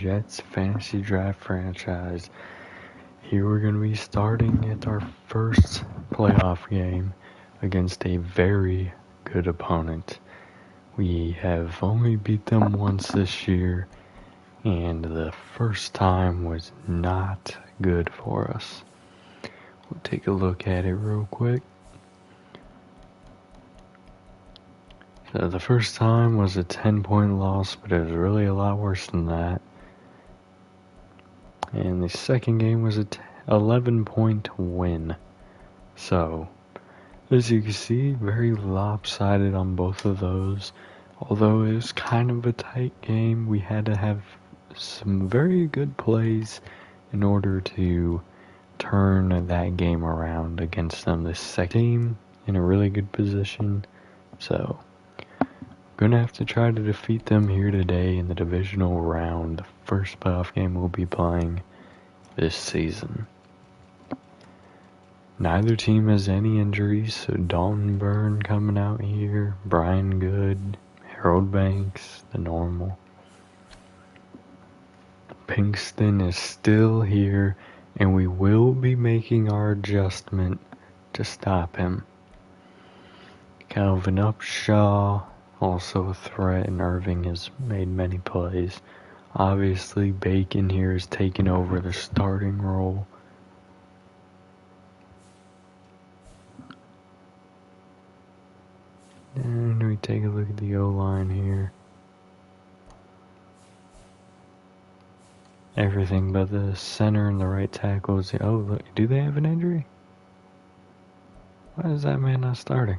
Jets Fantasy Draft franchise. Here we're going to be starting at our first playoff game against a very good opponent. We have only beat them once this year, and the first time was not good for us. We'll take a look at it real quick. So the first time was a 10-point loss, but it was really a lot worse than that. And the second game was a 11-point win. So, as you can see, very lopsided on both of those. Although it was kind of a tight game, we had to have some very good plays in order to turn that game around against them. The second team in a really good position. So, gonna have to try to defeat them here today in the divisional round, the first playoff game we'll be playing this season. Neither team has any injuries, so Dalton Byrne coming out here, Brian Good, Harold Banks, the normal. Pinkston is still here, and we will be making our adjustment to stop him. Calvin Upshaw, also a threat, and Irving has made many plays. Obviously, Bacon here is taking over the starting role. And we take a look at the O-line here. Everything but the center and the right tackle is the... Oh, look, do they have an injury? Why is that man not starting?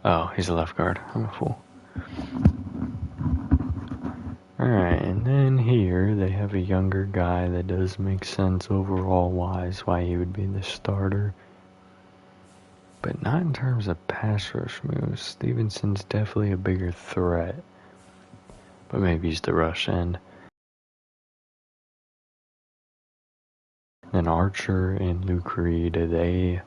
Oh, he's a left guard. I'm a fool. Alright, and then here they have a younger guy that does make sense overall wise why he would be the starter. But not in terms of pass rush moves. Stevenson's definitely a bigger threat. But maybe he's the rush end. Then Archer and Luke Reed, they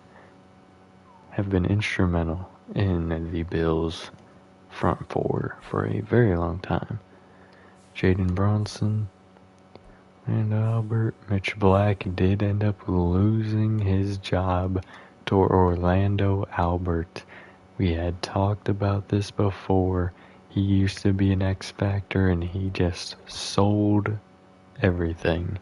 have been instrumental in the Bills' front four for a very long time. Jaden Bronson and Albert. Mitch Black did end up losing his job to Orlando Albert. We had talked about this before. He used to be an X Factor and he just sold everything.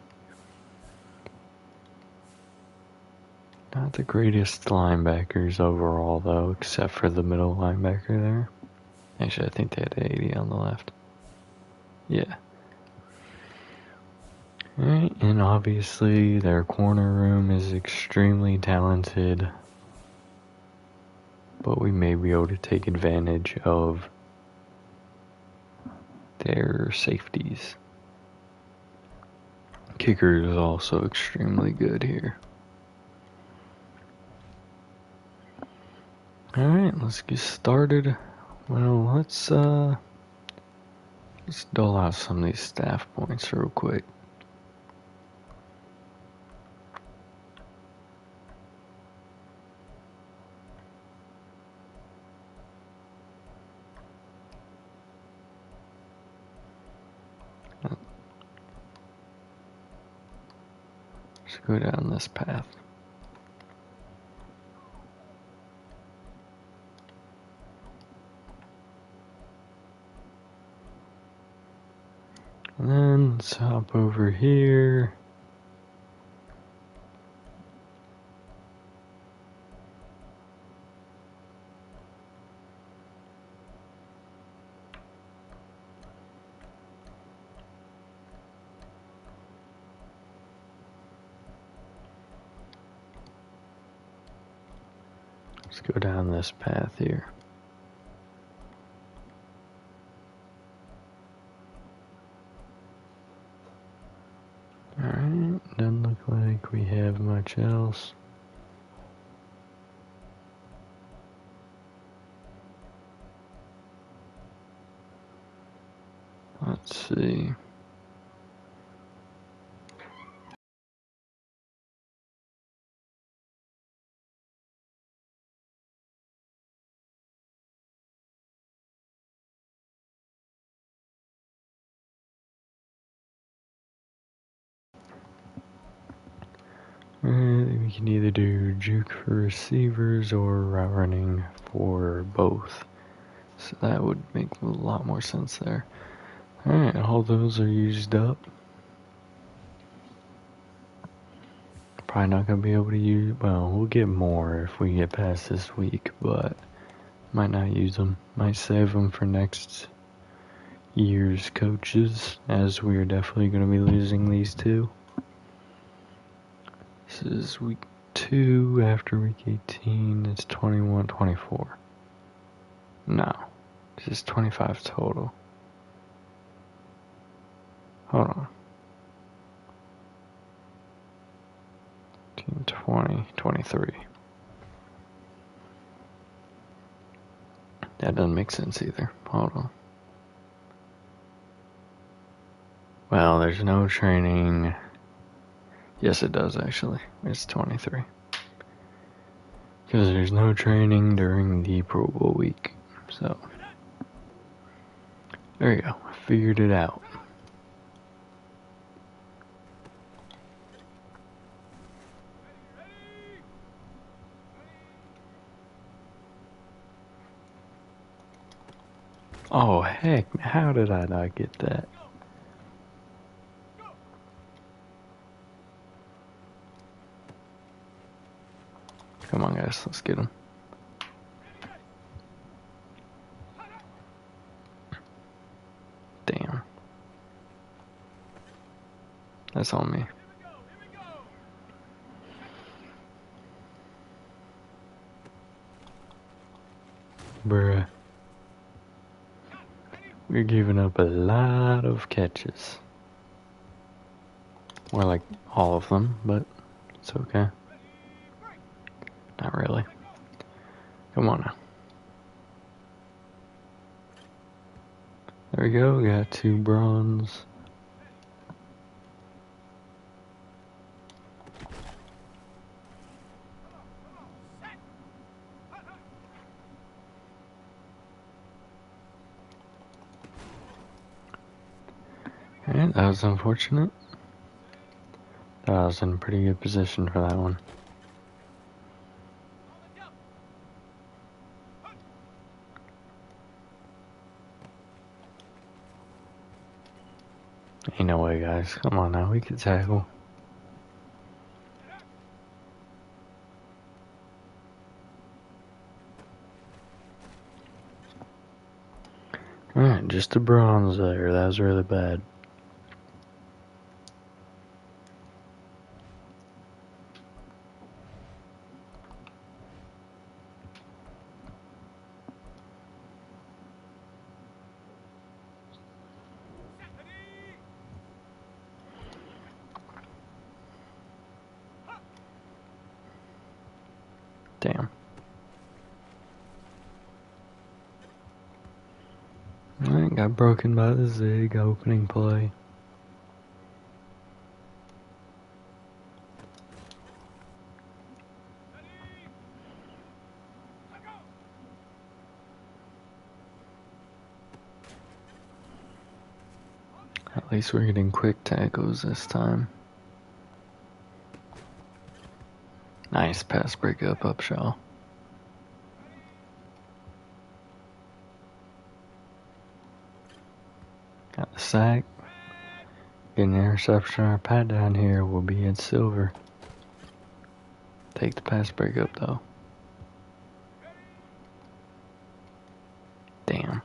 Not the greatest linebackers overall though, except for the middle linebacker there. Actually, I think they had 80 on the left. Yeah. Alright, and obviously their corner room is extremely talented. But we may be able to take advantage of their safeties. Kicker is also extremely good here. Alright, let's get started. Well, let's dole out some of these staff points real quick. Let's go down this path. And then let's hop over here. Let's go down this path here. Alright, doesn't look like we have much else. Let's see. We can either do juke for receivers or route running for both. So that would make a lot more sense there. Alright, all those are used up. Probably not going to be able to use, well, we'll get more if we get past this week, but might not use them. Might save them for next year's coaches, as we are definitely going to be losing these two. This is week 2 after week 18. It's 21, 24. No, it's just 25 total. Hold on. 20, 23. That doesn't make sense either. Hold on. Well, there's no training. Yes, it does actually. It's 23. Because there's no training during the Pro Bowl week. So, there you go. I figured it out. Oh, heck. How did I not get that? Come on, guys. Let's get him. Damn. That's on me. Bruh. We're giving up a lot of catches. More like all of them, but it's okay. Not really. Come on now. There we go. We got 2 bronze. Alright, that was unfortunate. I was in a pretty good position for that one. Ain't no way, guys. Come on now, we can tackle. Alright, just a bronze there. That was really bad. Damn. Alright, got broken by the zig opening play. At least we're getting quick tackles this time. Nice pass breakup, Upshaw. Got the sack. Getting an interception. Our pat down here will be in silver. Take the pass breakup though. Damn.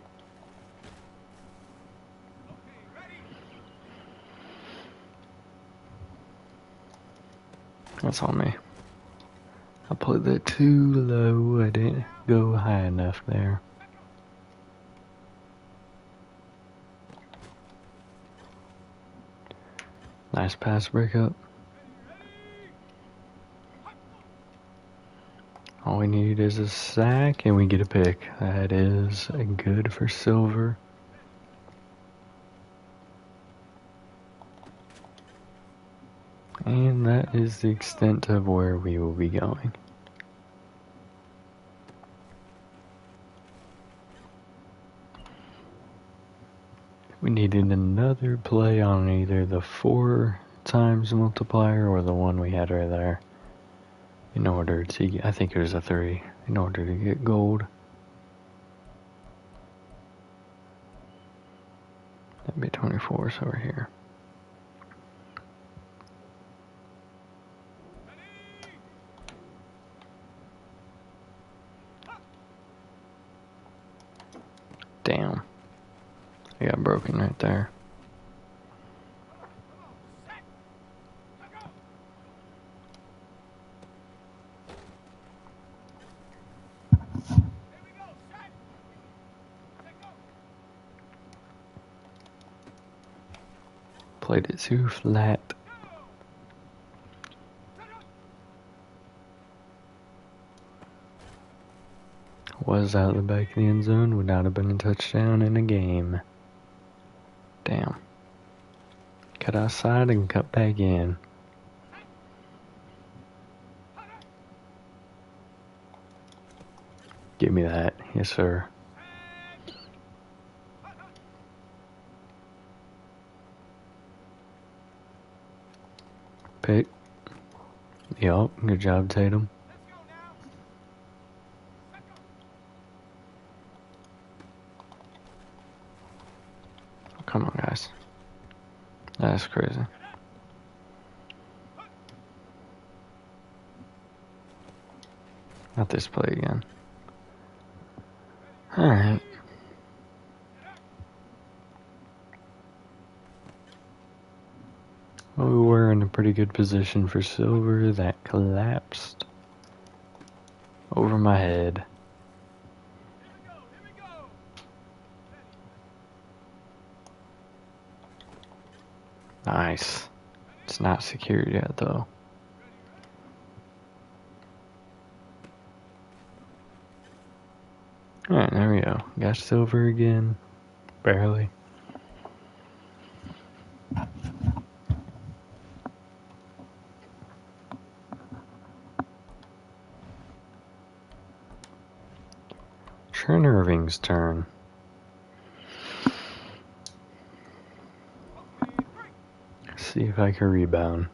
That's on me. I played that too low. I didn't go high enough there. Nice pass breakup. All we need is a sack and we get a pick. That is good for silver. And that is the extent of where we will be going. We needed another play on either the 4 times multiplier or the one we had right there. in order to get, I think it was a 3, in order to get gold. That'd be 24, so we're here. Damn. I got broken right there. Played it too flat. Was out the back of the end zone, would not have been a touchdown in a game. Damn. Cut outside and cut back in. Give me that. Yes, sir. Pick. Yup, good job, Tatum. Oh, come on, guys. That's crazy. Not this play again. Alright. Well, we were in a pretty good position for silver. That collapsed over my head. Nice. It's not secured yet, though. Alright, there we go. Got silver again. Barely. Trent Irving's turn. See if I can rebound.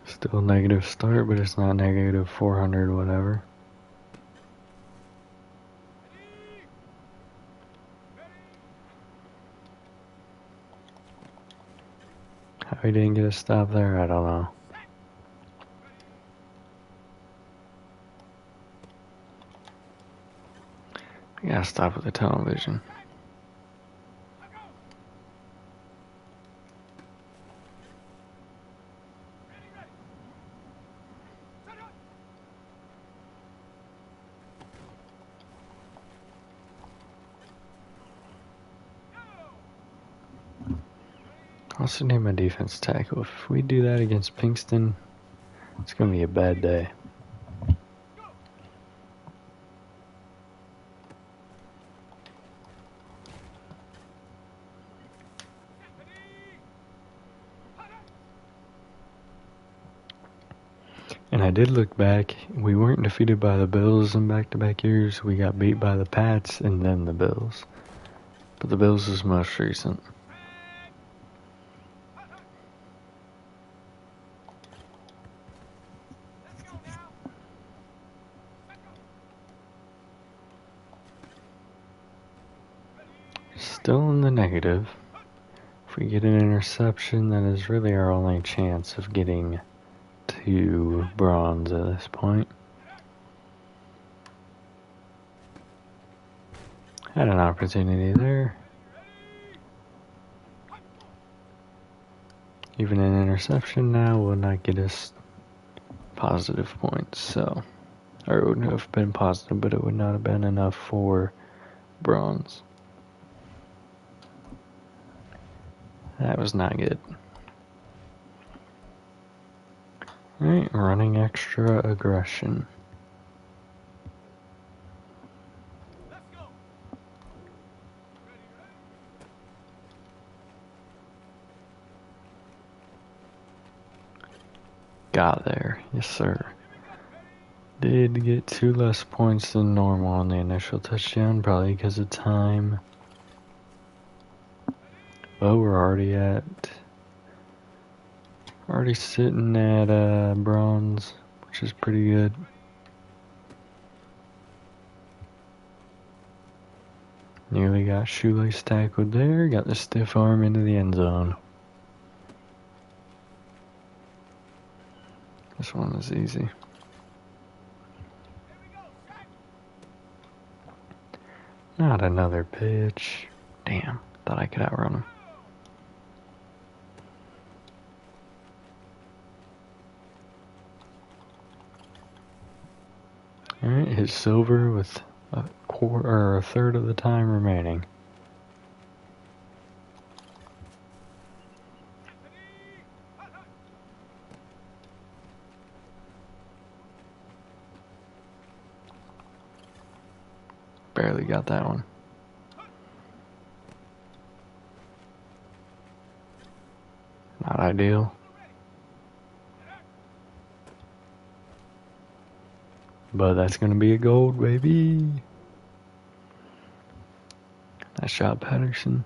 Still negative start, but it's not negative 400, whatever. How he didn't get a stop there, I don't know. I gotta stop with the television. Also need my defense tackle. If we do that against Pinkston, it's gonna be a bad day. And I did look back. We weren't defeated by the Bills in back-to-back years. We got beat by the Pats and then the Bills. But the Bills is most recent. Still in the negative. If we get an interception, that is really our only chance of getting to bronze at this point. Had an opportunity there. Even an interception now will not get us positive points, so. Or it would have been positive, but it would not have been enough for bronze. That was not good. Alright, running extra aggression. Got there, yes sir. Did get 2 less points than normal on the initial touchdown, probably because of time. Well, we're already sitting at bronze, which is pretty good. Nearly got shoelace tackled there, got the stiff arm into the end zone. This one is easy. Not another pitch. Damn, thought I could outrun him. Alright, hit Silver with a third of the time remaining. Barely got that one. Not ideal. But that's gonna be a gold, baby. Nice shot, Patterson.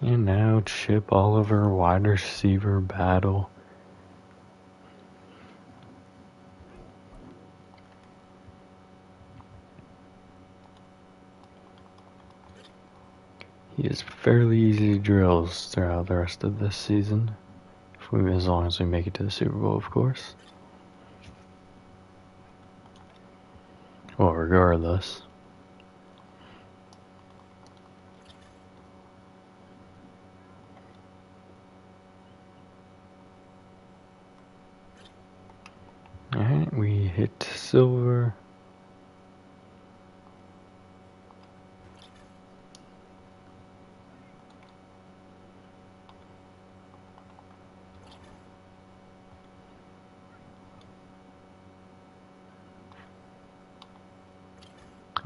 And now Chip Oliver, wide receiver battle. He has fairly easy drills throughout the rest of this season. As long as we make it to the Super Bowl, of course. Well, regardless. Alright, we hit Silver.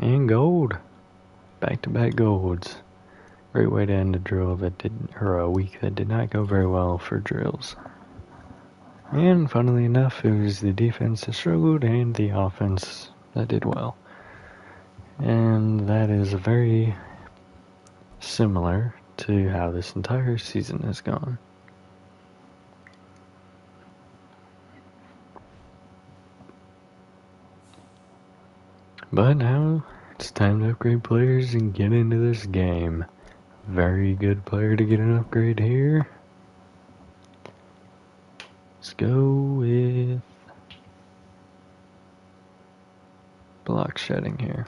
And gold. Back-to-back golds. Great way to end a drill a week that did not go very well for drills. And funnily enough, it was the defense that struggled and the offense that did well. And that is very similar to how this entire season has gone. But now it's time to upgrade players and get into this game. Very good player to get an upgrade here. Let's go with block shedding here.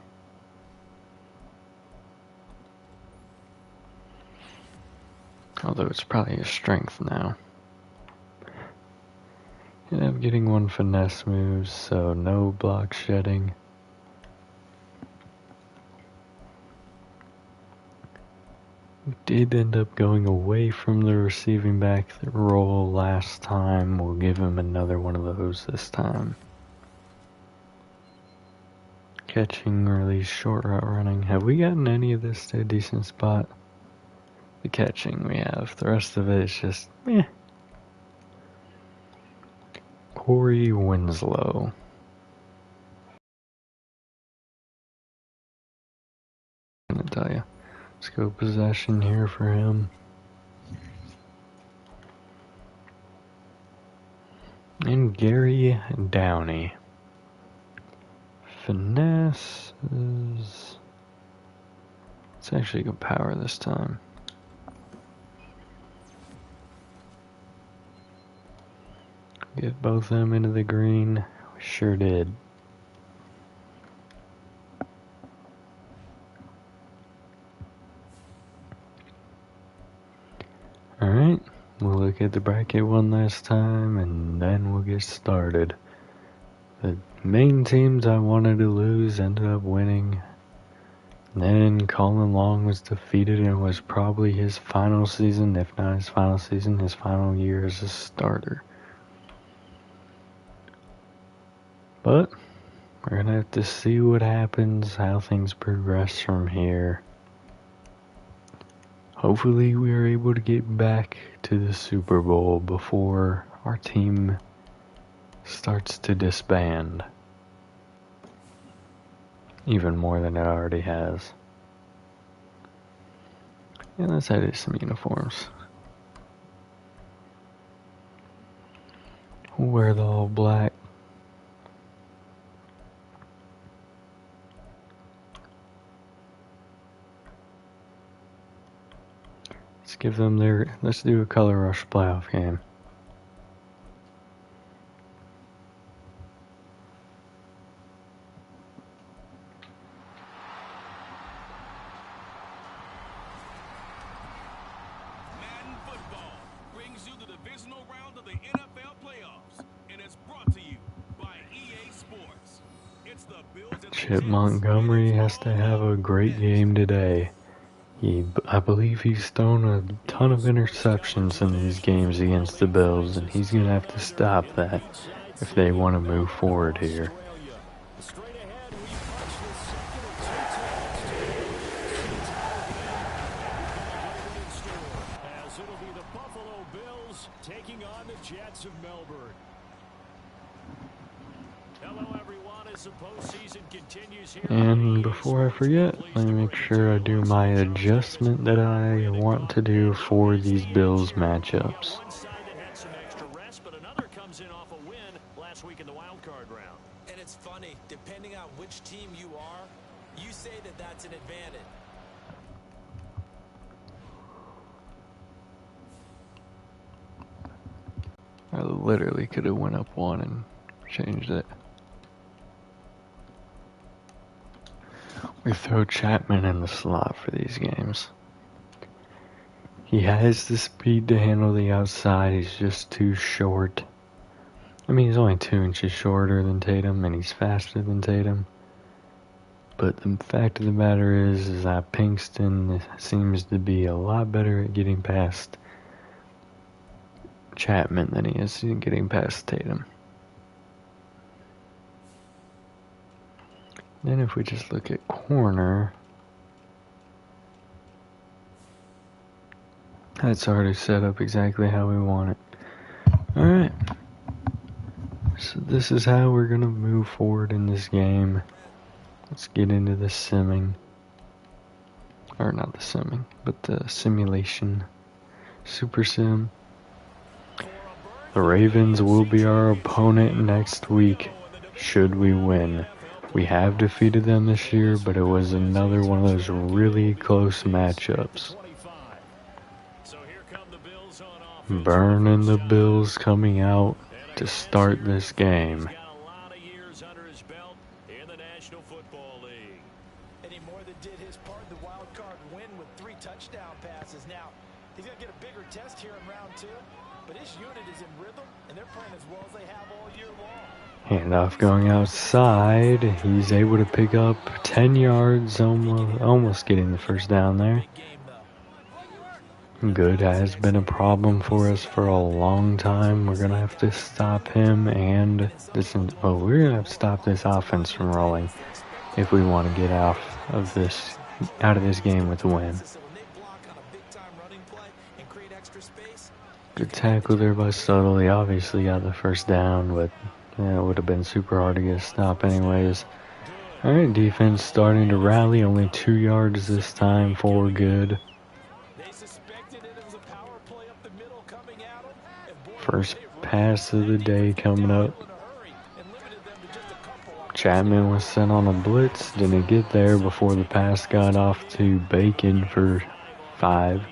Although it's probably a strength now. And I'm getting one finesse moves, so no block shedding. We did end up going away from the receiving back role last time. We'll give him another one of those this time. Catching, release, short route running. Have we gotten any of this to a decent spot? The catching we have. The rest of it is just meh. Corey Winslow. I'm gonna tell you. Let's go possession here for him. And Gary Downey. Finesse is... Let's actually go power this time. Get both of them into the green. We sure did. Alright, we'll look at the bracket one last time and then we'll get started. The main teams I wanted to lose ended up winning. Then Colin Long was defeated and it was probably his final season, if not his final season, his final year as a starter. But we're gonna have to see what happens, how things progress from here. Hopefully we are able to get back to the Super Bowl before our team starts to disband. even more than it already has. And let's edit some uniforms. We'll wear the all black. Let's do a Color Rush playoff game. Madden Football brings you the divisional round of the NFL playoffs, and it's brought to you by EA Sports. It's the Bills and Chip Montgomery has to have a great game today. I believe he's thrown a ton of interceptions in these games against the Bills, and he's going to have to stop that if they want to move forward here. As it'll be the Buffalo Bills taking on the Jets of Melbourne. Hello everyone, as the postseason continues here. And before I forget, let me make sure I do my adjustment that I want to do for these Bills matchups. One side that had some extra rest, but another comes in off a win last week in the wild card round. And it's funny, depending on which team you are, you say that that's an advantage. I literally could have went up one and changed it. We throw Chapman in the slot for these games. He has the speed to handle the outside. He's just too short. I mean, he's only 2 inches shorter than Tatum, and he's faster than Tatum. But the fact of the matter is that Pinkston seems to be a lot better at getting past Chapman than he is getting past Tatum. Then if we just look at corner, that's already set up exactly how we want it. Alright. So this is how we're going to move forward in this game. Let's get into the simming. Or not the simming, but the simulation. Super Sim. The Ravens will be our opponent next week, should we win. We have defeated them this year, but it was another one of those really close matchups. Burning the Bills coming out to start this game. And he more than did his part in the wild card win with 3 touchdown passes. Now, he's going to get a bigger test here in round 2, but his unit is in rhythm, and they're playing as well as they have all year long. Handoff going outside. He's able to pick up 10 yards, almost getting the first down there. Good has been a problem for us for a long time. We're going to have to stop him and we're going to have to stop this offense from rolling if we want to get out of this game with a win. Good tackle there by Suttle. He obviously got the first down, but it would have been super hard to get a stop anyways. Alright, defense starting to rally. Only 2 yards this time for good. First pass of the day coming up. Chapman was sent on a blitz. Didn't get there before the pass got off to Bacon for 5.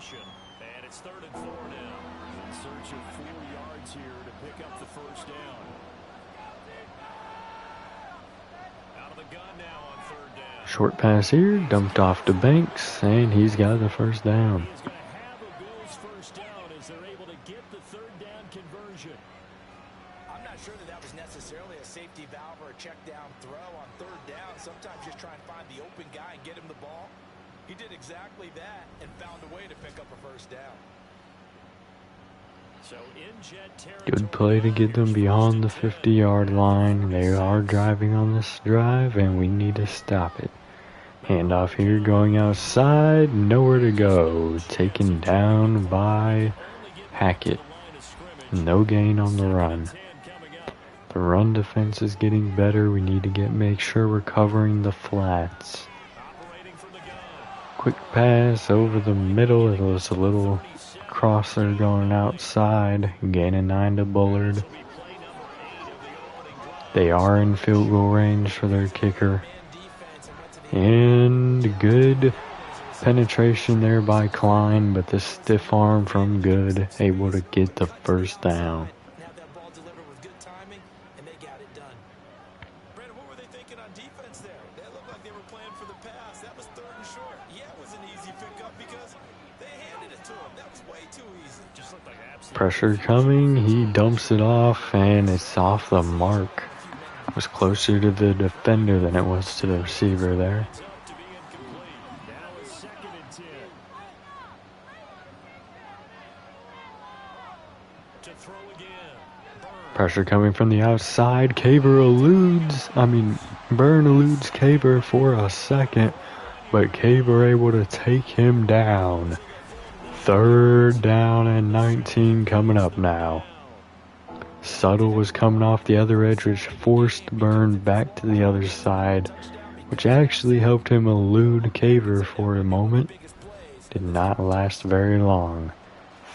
Short pass here, dumped off to Banks, and he's got the first down. I'm not sure that was necessarily a safety valve or a check down throw on 3rd down. Sometimes just try and find the open guy and get him the ball. He did exactly that and found a way to pick up a first down. Good play to get them beyond the 50-yard line. They are driving on this drive, and we need to stop it. Handoff here going outside. Nowhere to go. Taken down by Hackett. No gain on the run. The run defense is getting better. We need to make sure we're covering the flats. Operating from the gun. Quick pass over the middle. It was a little crosser going outside. Gaining 9 to Bullard. Will be play number 8 of the opening drive. They are in field goal range for their kicker. And good penetration there by Klein, but the stiff arm from Good able to get the first down. Have that ball delivered with good timing, and they got it done. Brandon, what were they thinking on defense there? They looked like they were playing for the pass. That was 3rd and short. Yeah, it was an easy pickup because they handed it to him. That was way too easy. Just looked like absolute Pressure coming, he dumps it off, and it's off the mark. It was closer to the defender than it was to the receiver there. to be incomplete. Now it's 2nd and 10. To throw again. Burn. Pressure coming from the outside. Burn eludes Caver for a second, but Caver able to take him down. 3rd down and 19 coming up now. Subtle was coming off the other edge, which forced Burn back to the other side, which actually helped him elude Caver for a moment. Did not last very long.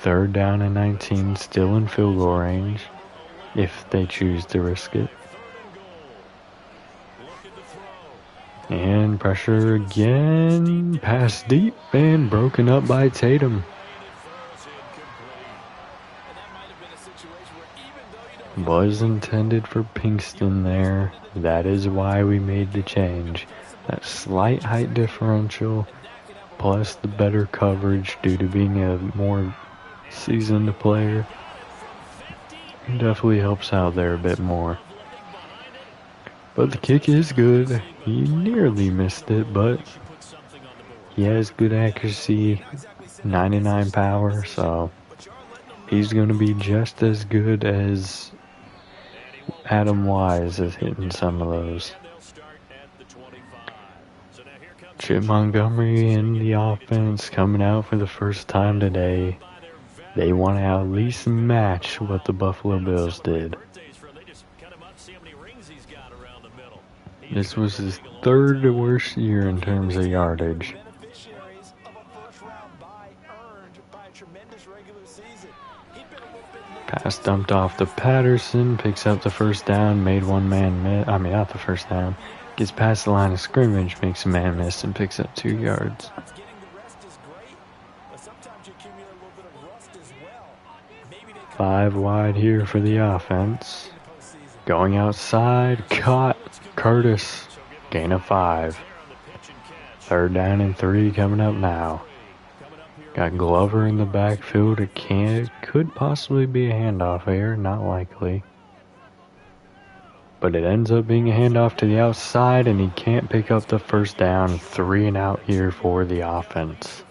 3rd down and 19, still in field goal range, if they choose to risk it. And pressure again, pass deep and broken up by Tatum. Was intended for Pinkston there. That is why we made the change. That slight height differential plus the better coverage due to being a more seasoned player definitely helps out there a bit more. But the kick is good. He nearly missed it, but he has good accuracy, 99 power, so he's going to be just as good as Adam Wise is hitting some of those. Chip Montgomery in the offense coming out for the first time today. They want to at least match what the Buffalo Bills did. This was his 3rd worst year in terms of yardage. Pass dumped off to Patterson, picks up the first down, made one man miss. Not the first down. Gets past the line of scrimmage, makes a man miss, and picks up 2 yards. 5 wide here for the offense. Going outside, caught. Curtis, gain of 5. 3rd down and 3 coming up now. Got Glover in the backfield. It could possibly be a handoff here, not likely. But it ends up being a handoff to the outside, and he can't pick up the first down. 3 and out here for the offense.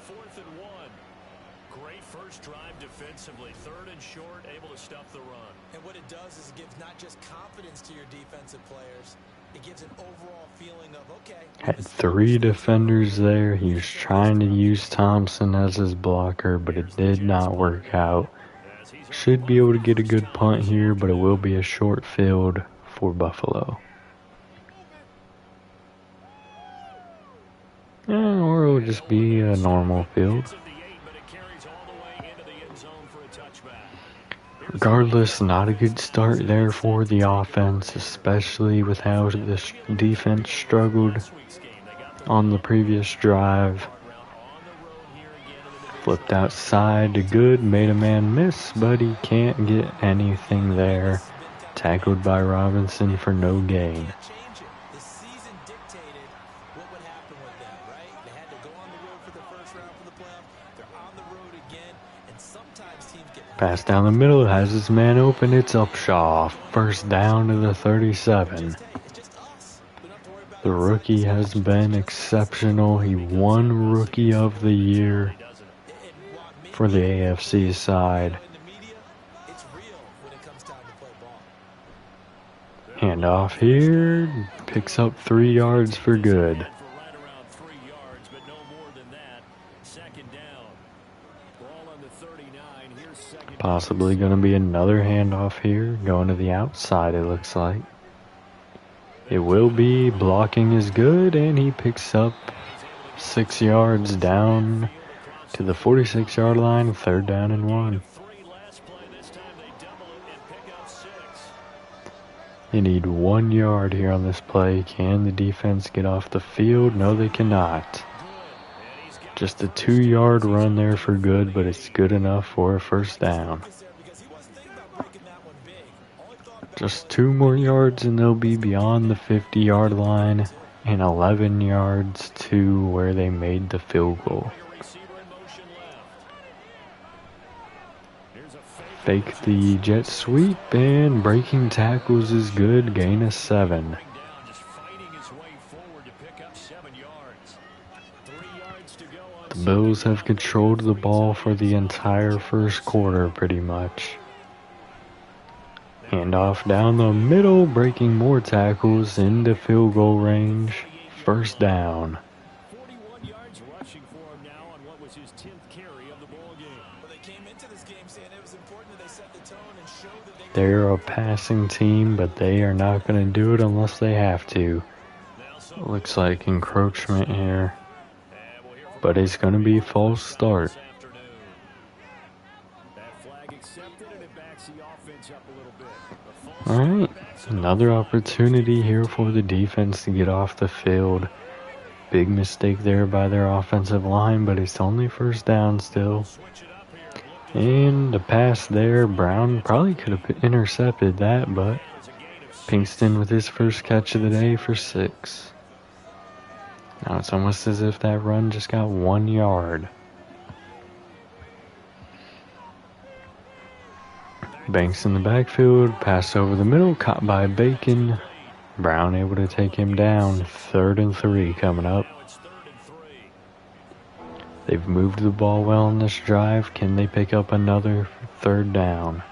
Great first drive defensively. 3rd and short, able to stuff the run. And what it does is it gives not just confidence to your defensive players, it gives an overall feeling of, okay. Had 3 defenders there. He was trying to use Thompson as his blocker, but it did not work out. Should be able to get a good punt here, but it will be a short field for Buffalo. Or it'll just be a normal field. Regardless, not a good start there for the offense, especially with how the defense struggled on the previous drive. Flipped outside to Good, made a man miss, but he can't get anything there. Tackled by Robinson for no gain. The season dictated what would happen with them, right? They had to go on the road for the first round for the playoff. They're on the road again, and sometimes teams get... Pass down the middle, has his man open, it's Upshaw. 1st down to the 37. The rookie has been exceptional. He won Rookie of the Year for the AFC side. Handoff here, picks up 3 yards for Good. Possibly going to be another handoff here, going to the outside it looks like. It will be. Blocking is good, and he picks up 6 yards down to the 46-yard line, 3rd down and 1. They need 1 yard here on this play. Can the defense get off the field? No, they cannot. Just a 2-yard run there for good, but it's good enough for a 1st down. Just 2 more yards and they'll be beyond the 50-yard line, and 11 yards to where they made the field goal. Fake the jet sweep, and breaking tackles is good. Gain of 7. The Bills have controlled the ball for the entire first quarter pretty much. Handoff down the middle, breaking more tackles into field goal range. 1st down. 41 yards rushing for him now on what was his 10th carry of the ball game. Well, they came into this game saying it was important that they set the tone and show that they They're a passing team, but they are not going to do it unless they have to. Looks like encroachment here, but it's going to be false start. Alright, another opportunity here for the defense to get off the field. Big mistake there by their offensive line, but it's only 1st down still. And the pass there, Brown probably could have intercepted that, but Pinkston with his first catch of the day for 6. Now it's almost as if that run just got 1 yard. Banks in the backfield, pass over the middle, caught by Bacon. Brown able to take him down. 3rd and 3 coming up. They've moved the ball well in this drive. Can they pick up another 3rd down?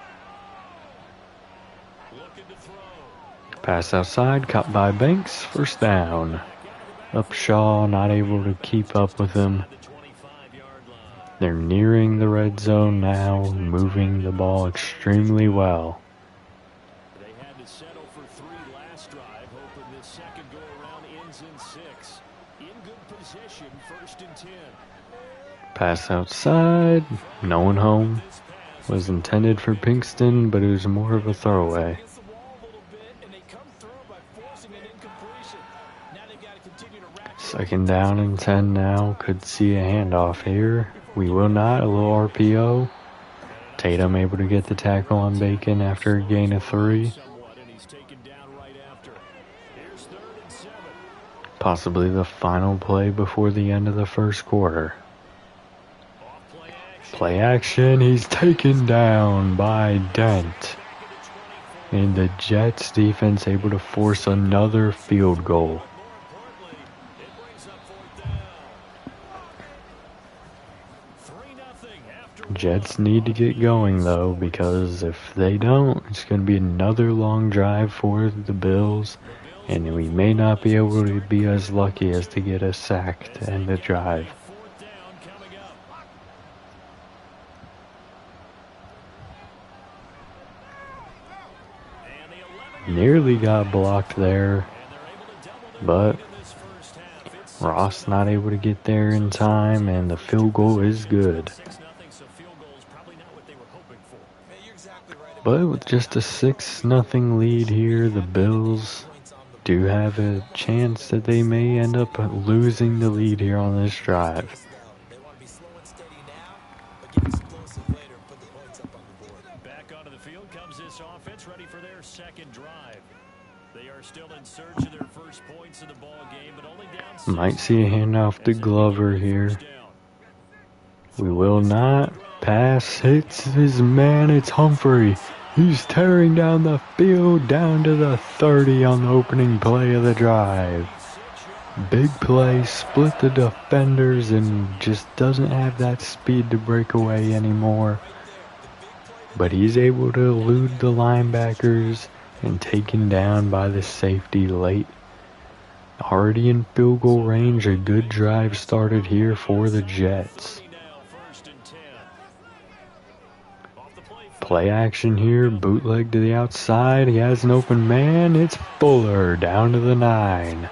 Pass outside, caught by Banks. 1st down. Upshaw not able to keep up with him. They're nearing the red zone now, moving the ball extremely well. They had to settle for 3 last drive, hoping this second go around ends in 6. In good position, 1st and 10. Pass outside, no one home. Was intended for Pinkston, but it was more of a throwaway. 2nd down and 10 now. Could see a handoff here. We will not. A little RPO. Tatum able to get the tackle on Bacon after a gain of 3. Possibly the final play before the end of the first quarter. Play action. He's taken down by Dent. And the Jets defense able to force another field goal. Jets need to get going though, because if they don't, it's going to be another long drive for the Bills, and we may not be able to be as lucky as to get a sack to end the drive. Nearly got blocked there, but Ross not able to get there in time, and the field goal is good. But with just a 6-0 lead here, the Bills do have a chance that they may end up losing the lead here on this drive. Back onto the field comes this offense, ready for their 2nd drive. They are still in search of their first points of the ball game, but only down 6. Might see a handoff to Glover here. We will not. Pass hits his man. It's Humphrey. He's tearing down the field down to the 30 on the opening play of the drive. Big play, split the defenders, and just doesn't have that speed to break away anymore. But he's able to elude the linebackers and taken down by the safety late. Already in field goal range, a good drive started here for the Jets. Play action here, bootleg to the outside. He has an open man. It's Fuller down to the 9.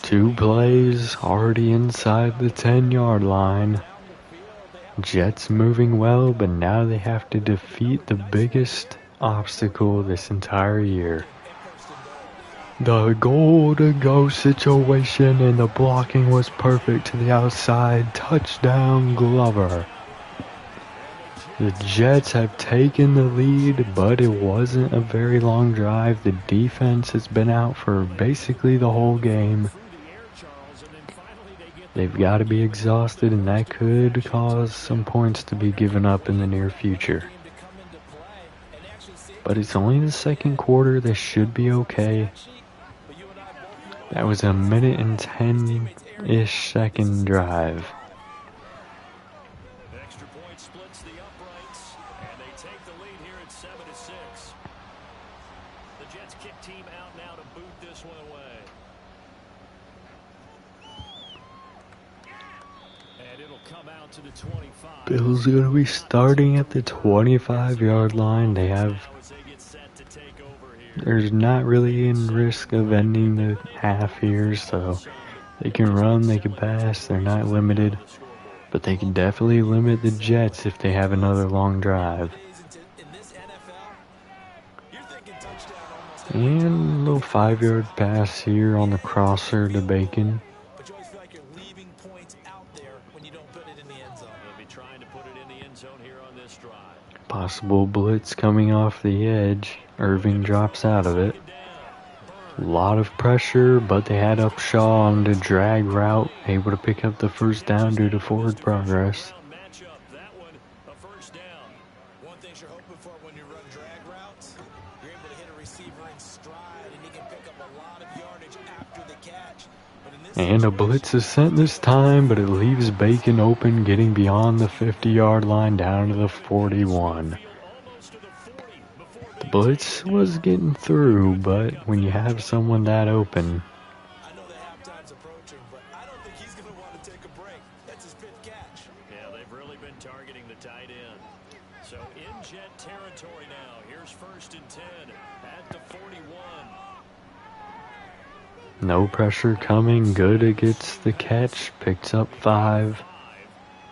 2 plays already inside the 10-yard line. Jets moving well, but now they have to defeat the biggest obstacle this entire year. The goal-to-go situation, and the blocking was perfect to the outside. Touchdown, Glover. The Jets have taken the lead, but it wasn't a very long drive. The defense has been out for basically the whole game. They've got to be exhausted, and that could cause some points to be given up in the near future. But it's only the second quarter. They should be okay. That was a 1 and 10-ish second drive. Extra point splits the uprights, and they take the lead here at 7-6. The Jets kick team out now to boot this one away. And it'll come out to the 25. Bills are going to be starting at the 25-yard line. They have... There's not really in risk of ending the half here, so they can run, they can pass, they're not limited. But they can definitely limit the Jets if they have another long drive. And a little 5-yard pass here on the crosser to Bacon. But you always feel like you're leaving points out there when you don't put it in the end zone. They'll be trying to put it in the end zone here on this drive. Possible blitz coming off the edge. Irving drops out of it. A lot of pressure, but they had Upshaw on the drag route, able to pick up the first down due to forward progress. One thing you're hoping for when you run drag routes, you're able to hit a receiver in stride, and he can pick up a lot of yardage after the catch. But in this And a blitz is sent this time, but it leaves Bacon open, getting beyond the 50-yard line down to the 41. The blitz was getting through, but when you have someone that open... I know the halftime's approaching, but I don't think he's going to want to take a break. That's his 5th catch. Yeah, they've really been targeting the tight end. So in Jet territory now. Here's 1st and 10 at the 41. No pressure coming. Good gets the catch. Picks up 5.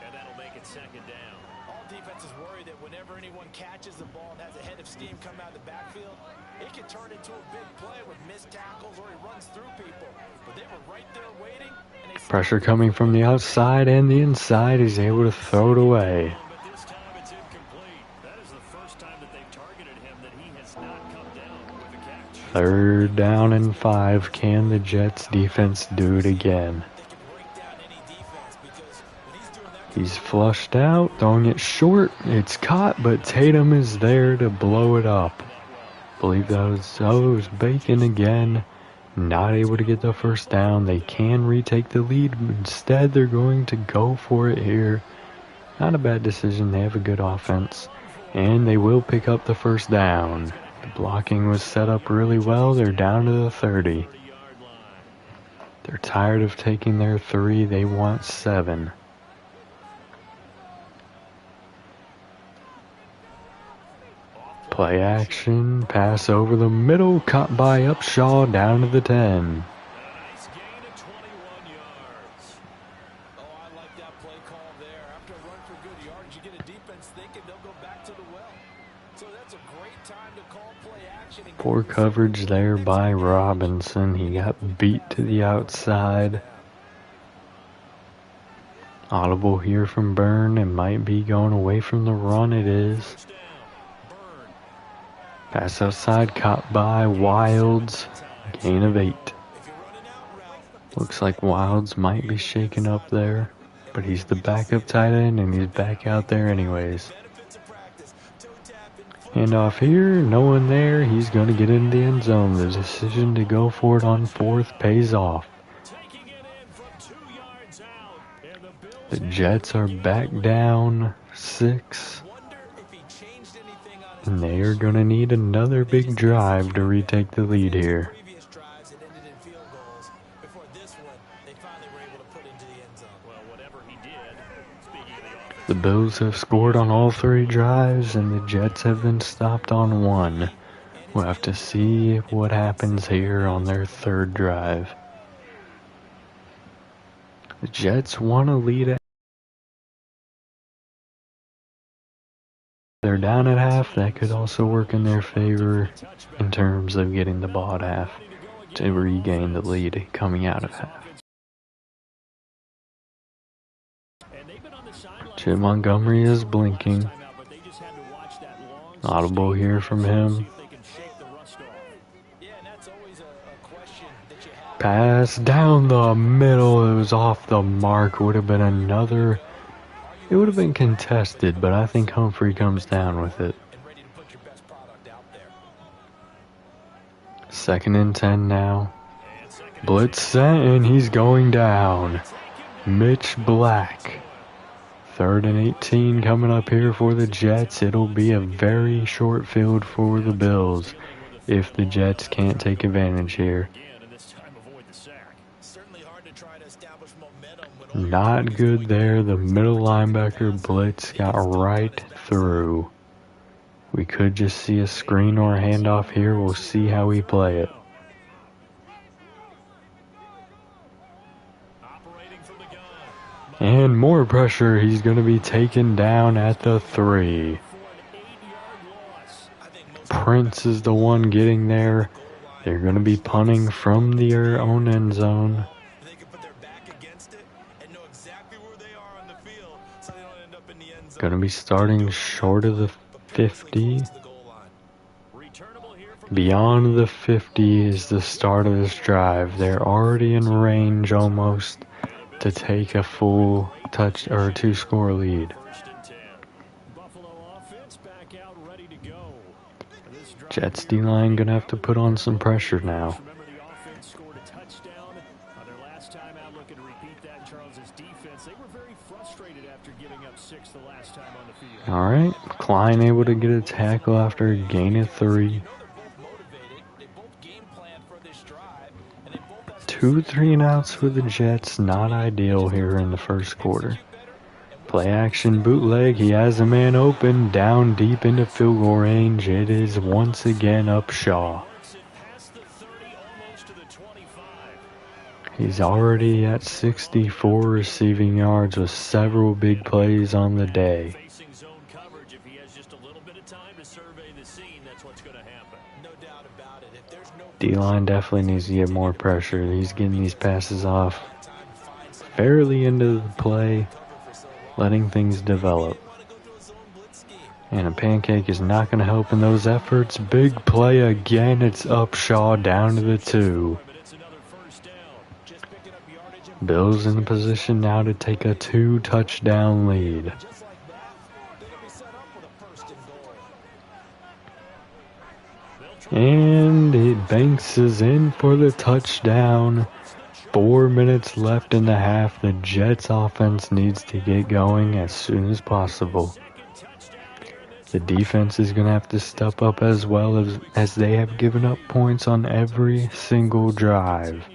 And that'll make it 2nd down. All defenses worry that whenever anyone catches the ball and has a head of steam come out of the backfield, it can turn into a big play with missed tackles or he runs through people. But they were right there waiting. And they Pressure coming from the outside and the inside. He's able to throw it away. But this time it's incomplete. That is the first time that they've targeted him that he has not come down with a catch. 3rd down and 5. Can the Jets defense do it again? they can break down any defense because when he's doing that, He's flushed out, throwing it short. It's caught, but Tatum is there to blow it up. Believe that was Bacon again. Not able to get the first down. They can retake the lead. Instead, they're going to go for it here. Not a bad decision. They have a good offense. And they will pick up the first down. The blocking was set up really well. They're down to the 30. They're tired of taking their 3. They want 7. Play action, pass over the middle, caught by Upshaw down to the 10. Nice gain of 21 yards. oh, I like that play call there. After a run for good yards, you get a defense thinking they'll go back to the well. So that's a great time to call play action. And Poor coverage there by Robinson. He got beat to the outside. Audible here from Byrne. It might be going away from the run. It is. Pass outside, caught by Wilds. Gain of 8. Looks like Wilds might be shaken up there, but he's the backup tight end and he's back out there anyways. Handoff here, no one there. He's going to get into the end zone. The decision to go for it on 4th pays off. Taking it in from 2 yards out. And the Bills The Jets are back down 6. wonder if he changed anything on his And they are going to need another big drive to retake the lead here. previous drives that ended in field goals. Before this one, they finally were able to put into the end zone. Well, whatever he did, speaking of the offense. The Bills have scored on all 3 drives, and the Jets have been stopped on 1. We'll have to see what happens here on their 3rd drive. The Jets want to lead it. They're down at half. That could also work in their favor in terms of getting the ball at half to regain the lead coming out of half. Chip Montgomery is blinking. Audible here from him. Pass down the middle. It was off the mark. Would have been another. It would have been contested, but I think Humphrey comes down with it. 2nd and 10 now. Blitz sent, and he's going down. Mitch Black. 3rd and 18 coming up here for the Jets. It'll be a very short field for the Bills if the Jets can't take advantage here. Not good there. The middle linebacker blitz got right through. We could just see a screen or a handoff here. We'll see how we play it. And more pressure. He's going to be taken down at the 3. Prince is the one getting there. They're going to be punting from their own end zone. Going to be starting short of the 50. Beyond the 50 is the start of this drive. They're already in range almost to take a full touch or 2-score lead. Jets D-line gonna have to put on some pressure now. Alright, Klein able to get a tackle after a gain of 3. 2 3-and-outs for the Jets, not ideal here in the first quarter. Play action bootleg, he has a man open, down deep into field goal range. It is once again Upshaw. He's already at 64 receiving yards with several big plays on the day. D-line definitely needs to get more pressure. He's getting these passes off fairly into the play, letting things develop. And a pancake is not going to help in those efforts. Big play again. It's Upshaw down to the 2. Bills in the position now to take a 2-touchdown lead. And Banks is in for the touchdown. 4 minutes left in the half. The Jets offense needs to get going as soon as possible. The defense is going to have to step up as well as they have given up points on every single drive.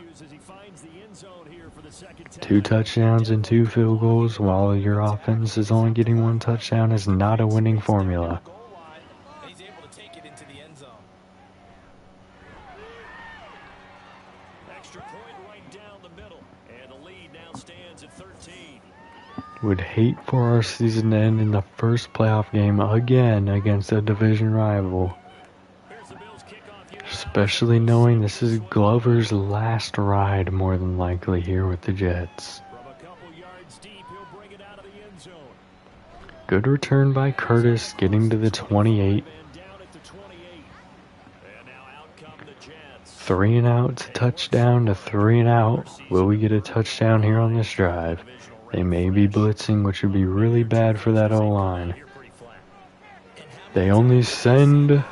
2 touchdowns and 2 field goals while your offense is only getting 1 touchdown is not a winning formula. Would hate for our season to end in the first playoff game again against a division rival. Especially knowing this is Glover's last ride more than likely here with the Jets. Good return by Curtis, getting to the 28. 3-and-out to touchdown to 3-and-out. Will we get a touchdown here on this drive? They may be blitzing, which would be really bad for that O-line. They only send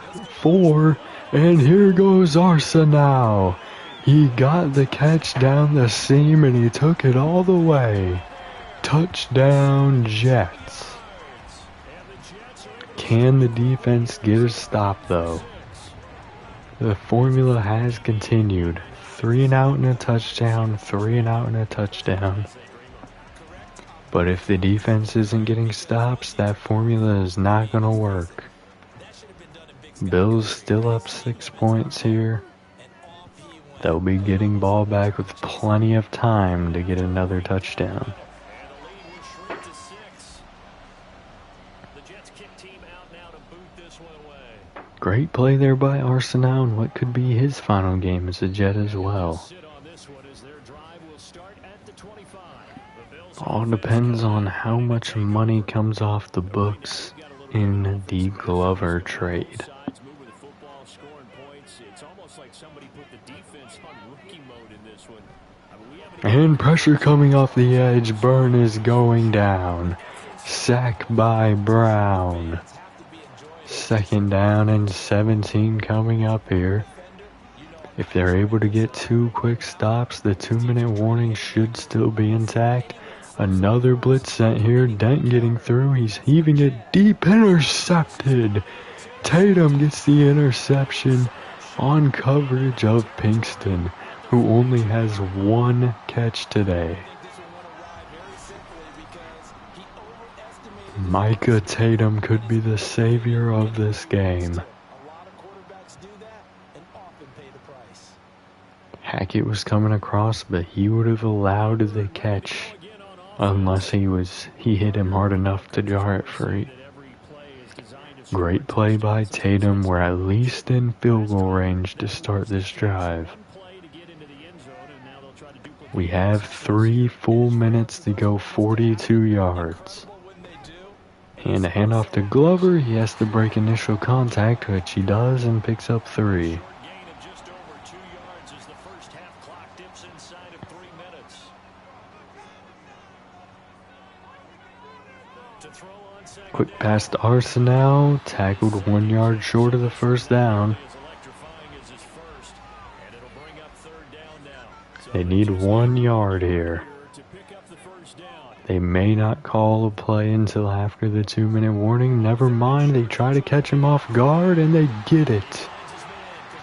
4, and here goes Arsenal. He got the catch down the seam, and he took it all the way. Touchdown, Jets. Can the defense get a stop, though? The formula has continued. 3-and-out and a touchdown, 3-and-out and a touchdown. But if the defense isn't getting stops, that formula is not going to work. Bills still up 6 points here. They'll be getting ball back with plenty of time to get another touchdown. Great play there by Arsenal in what could be his final game as a Jet as well. All depends on how much money comes off the books in the Glover trade. And pressure coming off the edge. Burn is going down. Sack by Brown. 2nd down and 17 coming up here. If they're able to get 2 quick stops, the 2-minute warning should still be intact. Another blitz sent here. Dent getting through. He's heaving it deep. Intercepted. Tatum gets the interception on coverage of Pinkston, who only has 1 catch today. Micah Tatum could be the savior of this game. Hackett was coming across, but he would have allowed the catch unless he hit him hard enough to jar it free. Great play by Tatum. We're at least in field goal range to start this drive. We have 3 full minutes to go 42 yards. And a handoff to Glover. He has to break initial contact, which he does, and picks up 3. Quick pass to Arsenal. Tackled 1 yard short of the first down. They need 1 yard here. They may not call a play until after the 2-minute warning. Never mind, they try to catch him off guard and they get it.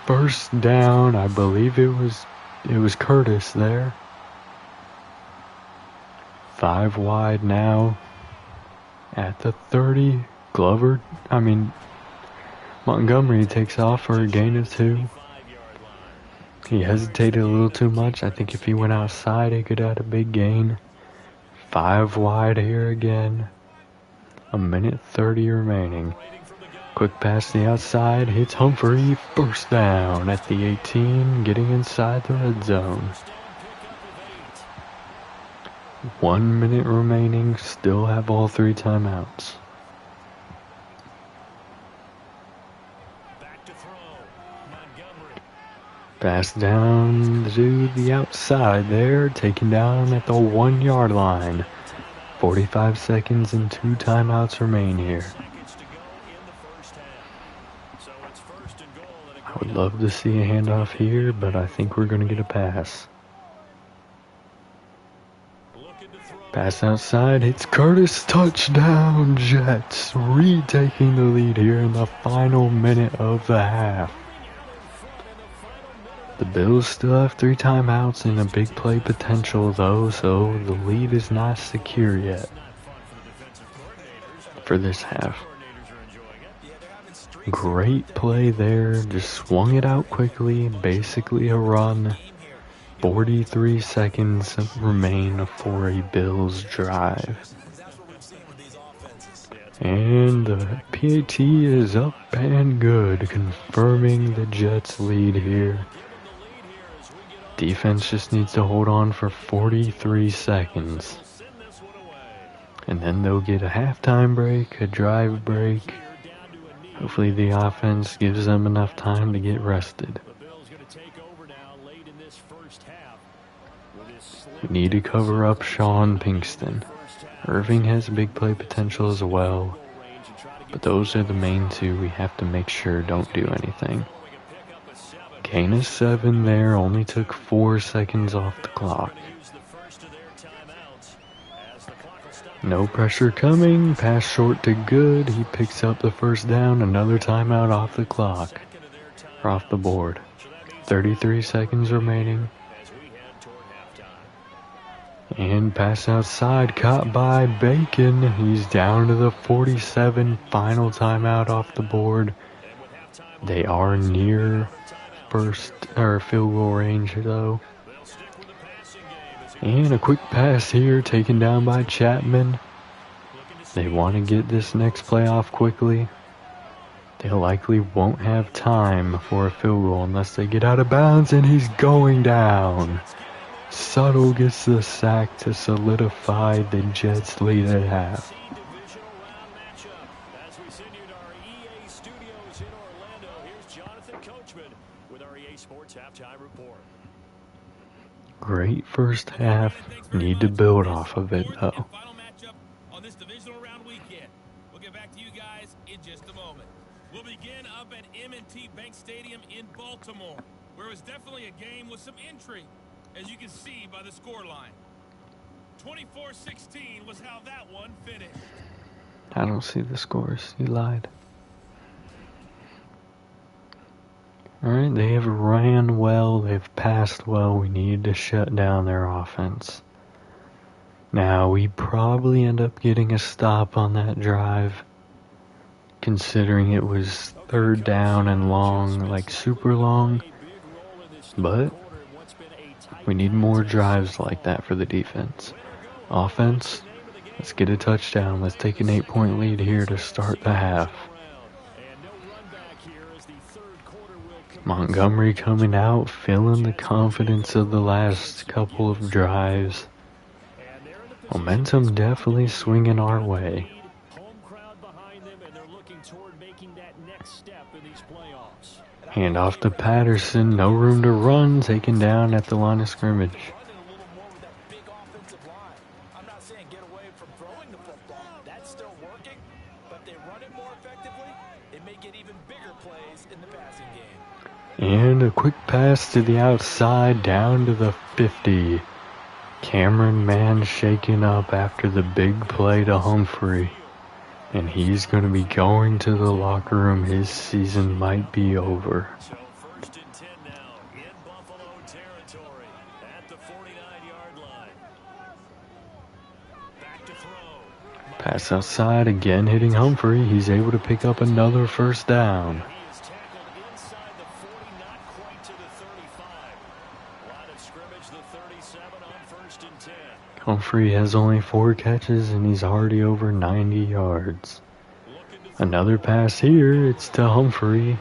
1st down. I believe it was Curtis there. 5 wide now. At the 30, Montgomery takes off for a gain of 2. He hesitated a little too much. I think if he went outside, he could have had a big gain. 5 wide here again. 1:30 remaining. Quick pass to the outside, hits Humphrey. 1st down at the 18, getting inside the red zone. 1 minute remaining, still have all 3 timeouts. Pass down to the outside there, taken down at the 1 yard line. 45 seconds and 2 timeouts remain here. I would love to see a handoff here, but I think we're going to get a pass. Pass outside, hits Curtis, touchdown Jets, retaking the lead here in the final minute of the half. The Bills still have 3 timeouts and a big play potential though, so the lead is not secure yet for this half. Great play there, just swung it out quickly, basically a run. 43 seconds remain for a Bills drive. And the PAT is up and good, confirming the Jets' lead here. Defense just needs to hold on for 43 seconds. And then they'll get a halftime break, a drive break. Hopefully the offense gives them enough time to get rested. We need to cover up Sean Pinkston. Irving has big play potential as well, but those are the main 2 we have to make sure don't do anything. Gain of 7 there, only took 4 seconds off the clock. No pressure coming, pass short to Good, he picks up the 1st down, another timeout off the clock, or off the board. 33 seconds remaining. And pass outside, caught by Bacon. He's down to the 47. Final timeout off the board. They are near first or field goal range though. And a quick pass here, taken down by Chapman. They want to get this next play off quickly. They likely won't have time for a field goal unless they get out of bounds, and he's going down. Suttle gets the sack to solidify the Jets' lead at half. As we send you to our EA studios in Orlando, here's Jonathan Coachman with our EA Sports Halftime Report. Great first half. Need to build off of it though. Final matchup on this divisional round weekend. We'll get back to you guys in just a moment. We'll begin up at M&T Bank Stadium in Baltimore, where it was definitely a game with some intrigue, as you can see by the scoreline. 24-16 was how that one finished. I don't see the scores. You lied. Alright, they have ran well. They've passed well. We need to shut down their offense. Now, we probably end up getting a stop on that drive, considering it was third down and long, like super long. But we need more drives like that for the defense. Offense, let's get a touchdown. Let's take an 8-point lead here to start the half. Montgomery coming out, feeling the confidence of the last couple of drives. Momentum definitely swinging our way. Hand off to Patterson, no room to run, taken down at the line of scrimmage. I'm not saying get away from throwing the football. That's still working, but they run it more effectively. They may get even bigger plays in the passing game. And a quick pass to the outside, down to the 50. Cameron Mann shaken up after the big play to Humphrey. And he's going to be going to the locker room. His season might be over. So 1st and 10 now in Buffalo territory at the 49-yard line. Back to throw. Pass outside, again hitting Humphrey. He's able to pick up another first down. He is tackled inside the 40, not quite to the 35. Line of scrimmage, the 37 on 1st and 10. Humphrey has only 4 catches and he's already over 90 yards. Another pass here, it's to Humphrey.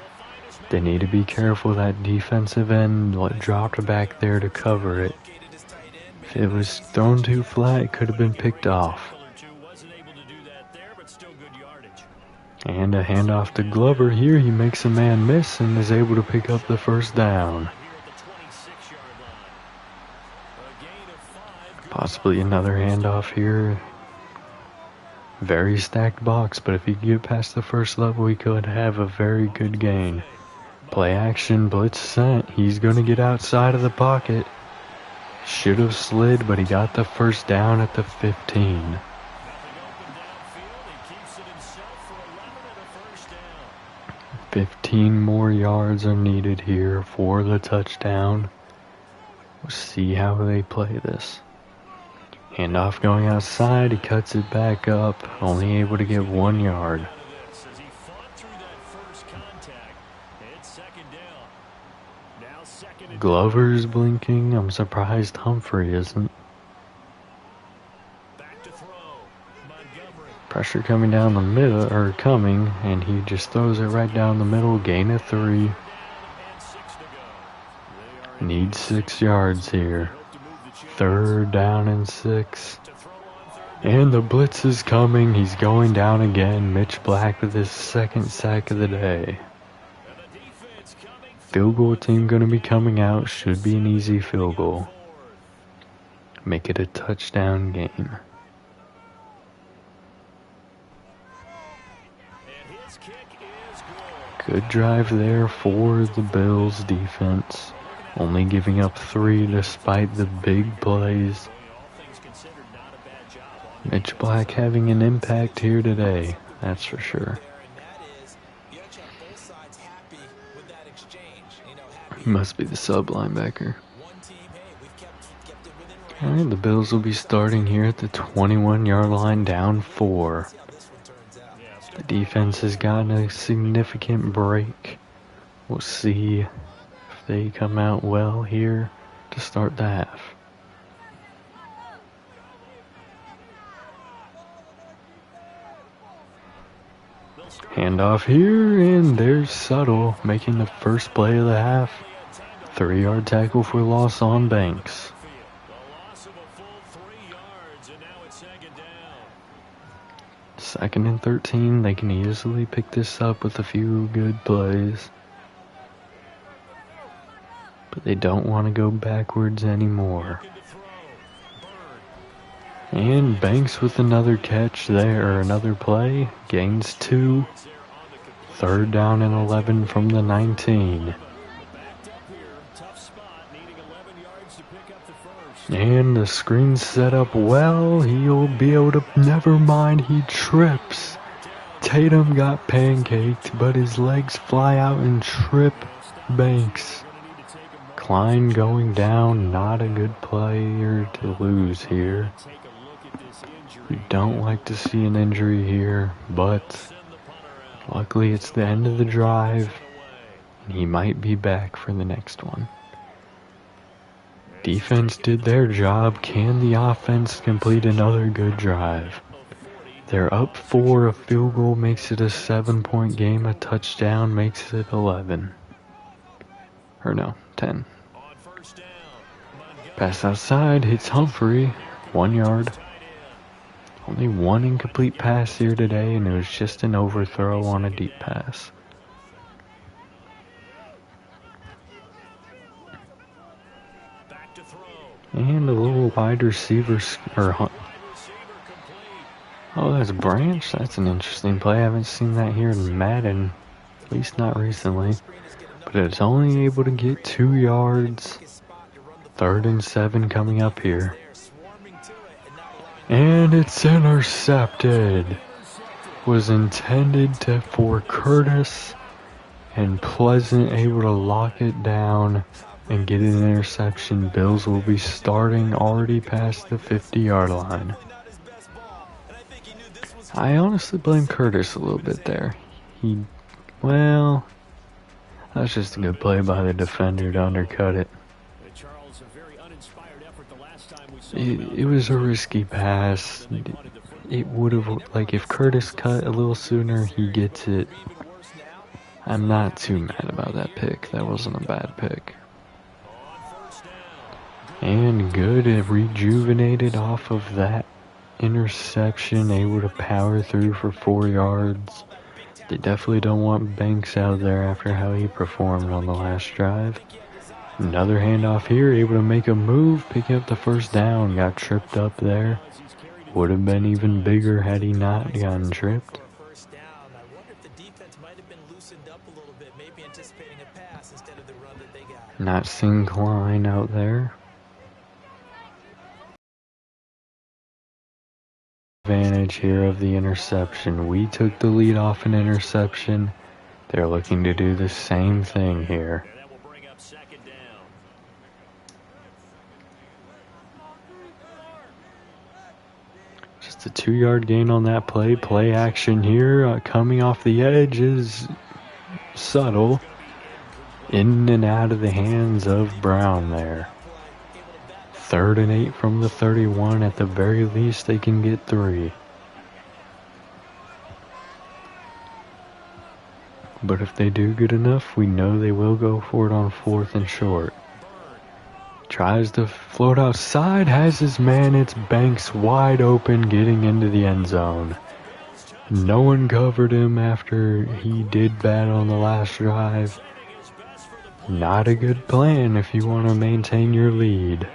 They need to be careful. That defensive end dropped back there to cover it. If it was thrown too flat, it could have been picked off. And a handoff to Glover here. He makes a man miss and is able to pick up the first down. Possibly another handoff here. Very stacked box, but if he could get past the first level, he could have a very good gain. Play action, blitz sent. He's going to get outside of the pocket. Should have slid, but he got the first down at the 15. 15 more yards are needed here for the touchdown. We'll see how they play this. Handoff going outside, he cuts it back up, only able to get 1 yard. Glover's blinking, I'm surprised Humphrey isn't. Pressure coming down the middle, or coming, and he just throws it right down the middle, gain of 3. Need 6 yards here. 3rd down and 6. And the blitz is coming. He's going down again. Mitch Black with his 2nd sack of the day. Field goal team going to be coming out. Should be an easy field goal. Make it a touchdown game. Good drive there for the Bills defense. Only giving up 3 despite the big plays. Mitch Black having an impact here today, that's for sure. He must be the sub linebacker. Alright, the Bills will be starting here at the 21-yard line, down 4. The defense has gotten a significant break. We'll see if they come out well here to start the half. Handoff here, and there's Suttle making the first play of the half. 3-yard tackle for loss on Banks. Second and 13, they can easily pick this up with a few good plays. But they don't want to go backwards anymore. And Banks with another catch there, or another play, gains 2. 3rd down and 11 from the 19. And the screen's set up well. He'll be able to, never mind, he trips. Tatum got pancaked, but his legs fly out and trip Banks. Klein going down, not a good player to lose here. We don't like to see an injury here, but luckily it's the end of the drive, and he might be back for the next one. Defense did their job. Can the offense complete another good drive? They're up 4. A field goal makes it a 7-point game. A touchdown makes it 11. Or no, 10. Pass outside, hits Humphrey. 1 yard. Only one incomplete pass here today, and it was just an overthrow on a deep pass. And a little wide receiver, oh, that's Branch. That's an interesting play. I haven't seen that here in Madden, at least not recently. But it's only able to get 2 yards. 3rd and 7 coming up here. And it's intercepted. Was intended for Curtis, and Pleasant able to lock it down and get an interception. Bills will be starting already past the 50-yard line. I honestly blame Curtis a little bit there. Well, that's just a good play by the defender to undercut it. It was a risky pass. It would have, like, if Curtis cut a little sooner, he gets it. I'm not too mad about that pick. That wasn't a bad pick. And good, rejuvenated off of that interception, able to power through for 4 yards. They definitely don't want Banks out there after how he performed on the last drive. Another handoff here, able to make a move, picking up the first down. Got tripped up there. Would have been even bigger had he not gotten tripped. Not seeing Klein out there. Advantage here of the interception. We took the lead off an interception. They're looking to do the same thing here. Just a 2-yard gain on that play. Play action here. Coming off the edge is Suttle. In and out of the hands of Brown there. 3rd and 8 from the 31. At the very least, they can get 3. But if they do good enough, we know they will go for it on 4th and short. Tries to float outside, has his man. It's Banks wide open, getting into the end zone. No one covered him after he did bad on the last drive. Not a good plan if you want to maintain your lead.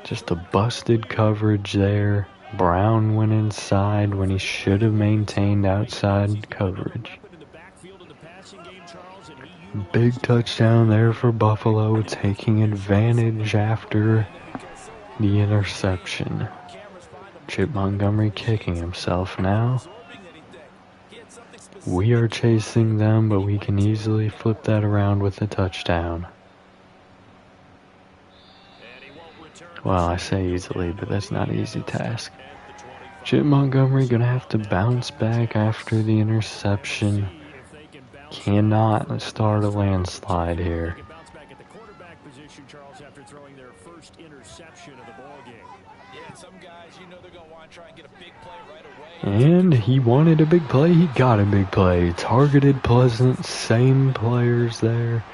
Just a busted coverage there. Brown went inside when he should have maintained outside coverage. Big touchdown there for Buffalo, taking advantage after the interception. Chip Montgomery kicking himself now. We are chasing them, but we can easily flip that around with a touchdown. Well, I say easily, but that's not an easy task. Chip Montgomery gonna have to bounce back after the interception. Cannot start a landslide here. And he wanted a big play, he got a big play. Targeted Pleasant, same players there.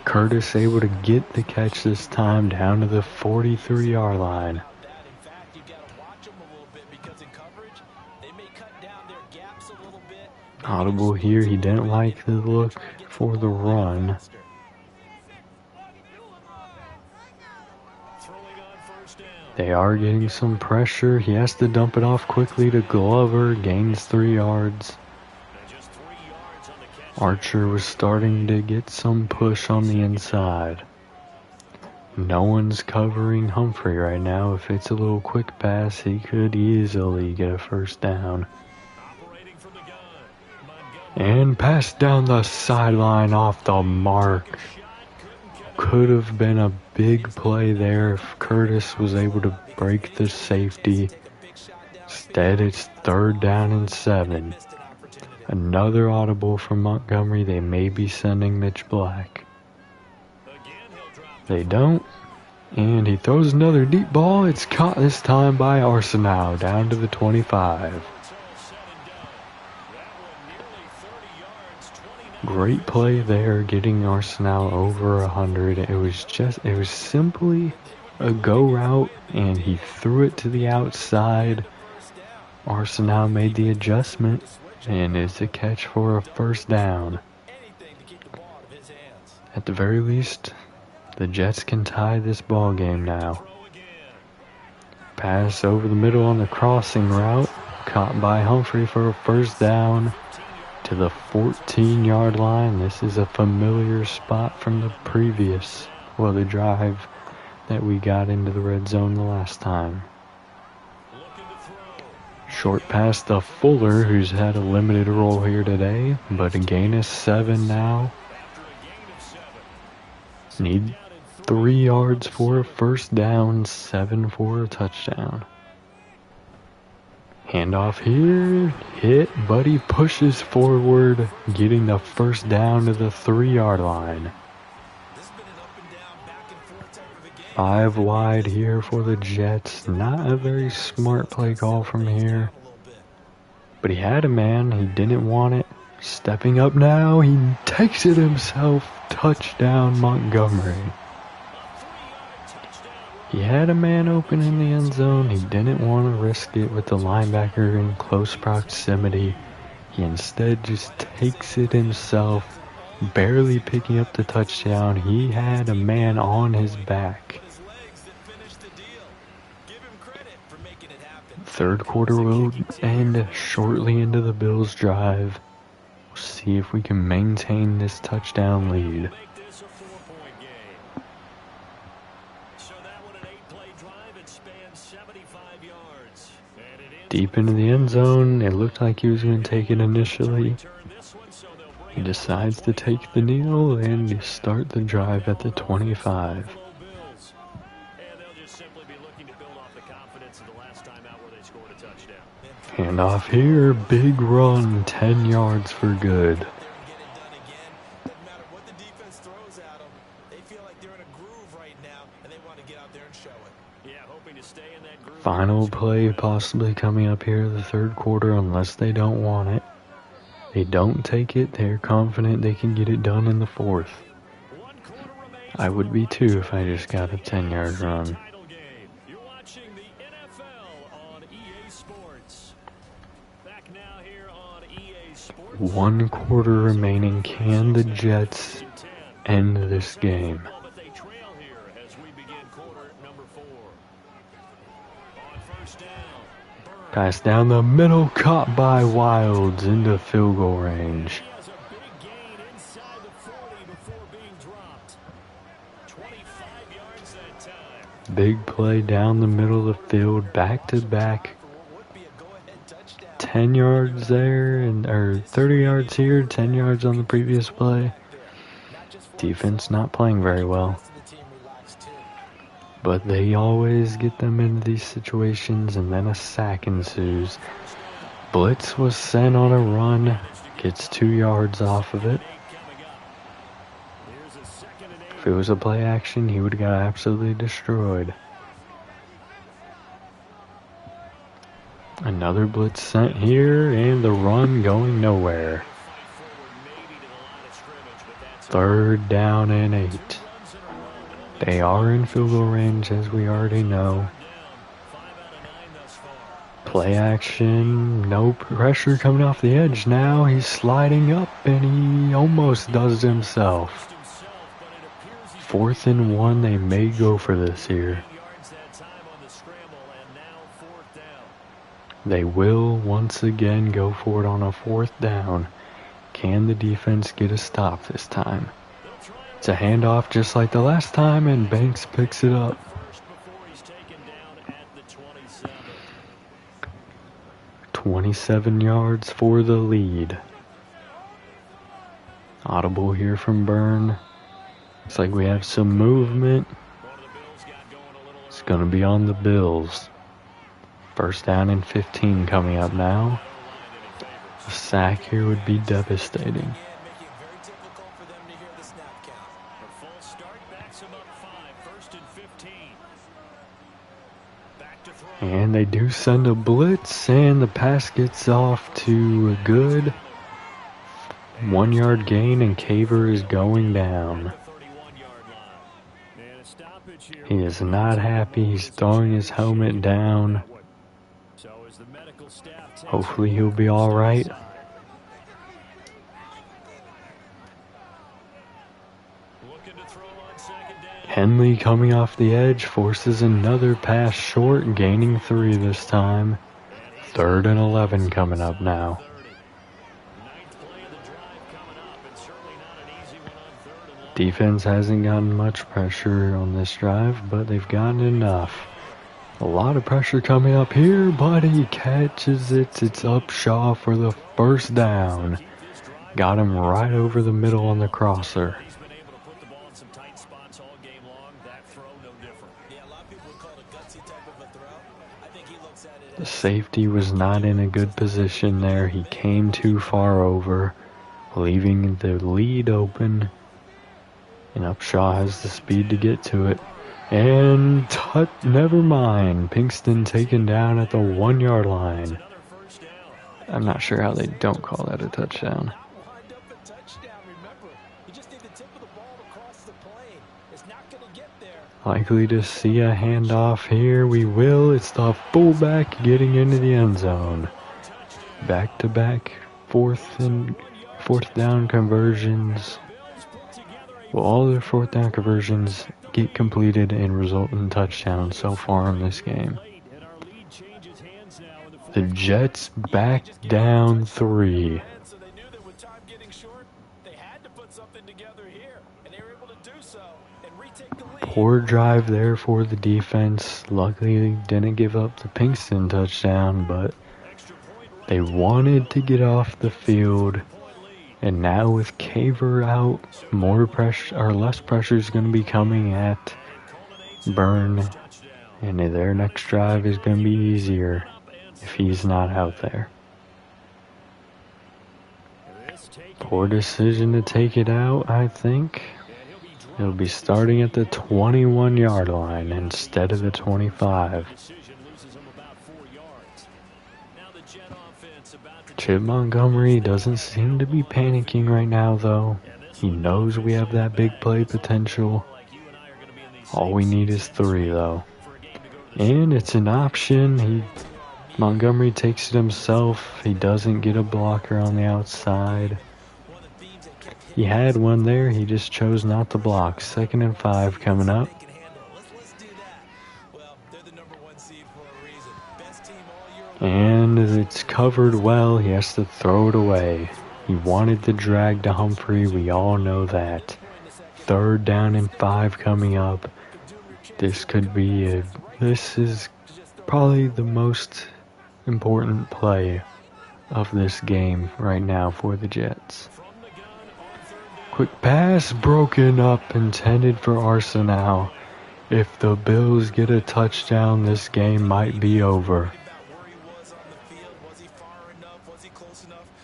Curtis able to get the catch this time down to the 43-yard line. Audible here, he didn't like the look for the run. They are getting some pressure. He has to dump it off quickly to Glover. Gains 3 yards. Archer was starting to get some push on the inside. No one's covering Humphrey right now. If it's a little quick pass, he could easily get a first down. And pass down the sideline off the mark. Could have been a big play there if Curtis was able to break the safety. Instead, it's 3rd down and 7. Another audible from Montgomery. They may be sending Mitch Black. They don't. And he throws another deep ball. It's caught this time by Arsenal down to the 25. Great play there, getting Arsenal over 100. It was simply a go route, and he threw it to the outside. Arsenal made the adjustment, and it's a catch for a first down. At the very least, the Jets can tie this ball game now. Pass over the middle on the crossing route, caught by Humphrey for a first down. To the 14-yard line. This is a familiar spot from the previous, the drive that we got into the red zone the last time. Short pass to Fuller, who's had a limited role here today, but a gain of 7 now. Need 3 yards for a first down, 7 for a touchdown. Handoff here, hit, but he pushes forward, getting the first down to the 3-yard line. 5 wide here for the Jets. Not a very smart play call from here. But he had a man, he didn't want it. Stepping up now, he takes it himself. Touchdown Montgomery. He had a man open in the end zone. He didn't want to risk it with the linebacker in close proximity. He instead just takes it himself, barely picking up the touchdown. He had a man on his back. Third quarter will end shortly into the Bills' drive. We'll see if we can maintain this touchdown lead. Deep into the end zone, it looked like he was going to take it initially. He decides to take the kneel and start the drive at the 25. Handoff here, big run, 10 yards for good. Final play possibly coming up here in the third quarter unless they don't want it. They don't take it, they're confident they can get it done in the fourth. I would be too if I just got a 10-yard run. You're watching the NFL on EA Sports. Back now here on EA Sports. 1 quarter remaining. Can the Jets end this game? Pass down the middle, caught by Wilds into field goal range. Big play down the middle of the field, back to back. 10 yards there, or 30 yards here, 10 yards on the previous play. Defense not playing very well. but they always get them into these situations, and then a sack ensues. Blitz was sent on a run, gets 2 yards off of it. If it was a play action, he would have got absolutely destroyed. Another blitz sent here, and the run going nowhere. 3rd down and 8. They are in field goal range, as we already know. Play action, no pressure coming off the edge now. He's sliding up, and he almost does it himself. 4th and 1, they may go for this here. They will once again go for it on a 4th down. Can the defense get a stop this time? It's a handoff just like the last time, and Banks picks it up. 27 yards for the lead. Audible here from Byrne. Looks like we have some movement. It's going to be on the Bills. 1st down and 15 coming up now. A sack here would be devastating. And they do send a blitz, and the pass gets off to a good 1 yard gain, and Caver is going down. He is not happy. He's throwing his helmet down. Hopefully he'll be all right. Henley coming off the edge forces another pass short, gaining 3 this time. 3rd and 11 coming up now. Defense hasn't gotten much pressure on this drive, but they've gotten enough. A lot of pressure coming up here, but he catches it. It's Upshaw for the 1st down. Got him right over the middle on the crosser. The safety was not in a good position there. He came too far over, leaving the lead open. And Upshaw has the speed to get to it. And never mind. Pinkston taken down at the 1 yard line. I'm not sure how they don't call that a touchdown. Likely to see a handoff here. We will. It's the fullback getting into the end zone. Back-to-back 4th down conversions. Well, all their 4th down conversions get completed and result in touchdowns so far in this game. The Jets back down 3. Poor drive there for the defense. Luckily, didn't give up the Pinkston touchdown, but they wanted to get off the field. And now with Caver out, more pressure or less pressure is going to be coming at Byrne, and their next drive is going to be easier if he's not out there. Poor decision to take it out, I think. It'll be starting at the 21 yard line instead of the 25. Chip Montgomery doesn't seem to be panicking right now, though. He knows we have that big play potential. All we need is 3, though. And it's an option. Montgomery takes it himself. He doesn't get a blocker on the outside. He had one there. He just chose not to block. 2nd and 5 coming up. And it's covered well. He has to throw it away. He wanted the drag to Humphrey. We all know that. 3rd down and 5 coming up. This is probably the most important play of this game right now for the Jets. Quick pass broken up, intended for Arsenal. If the Bills get a touchdown, this game might be over.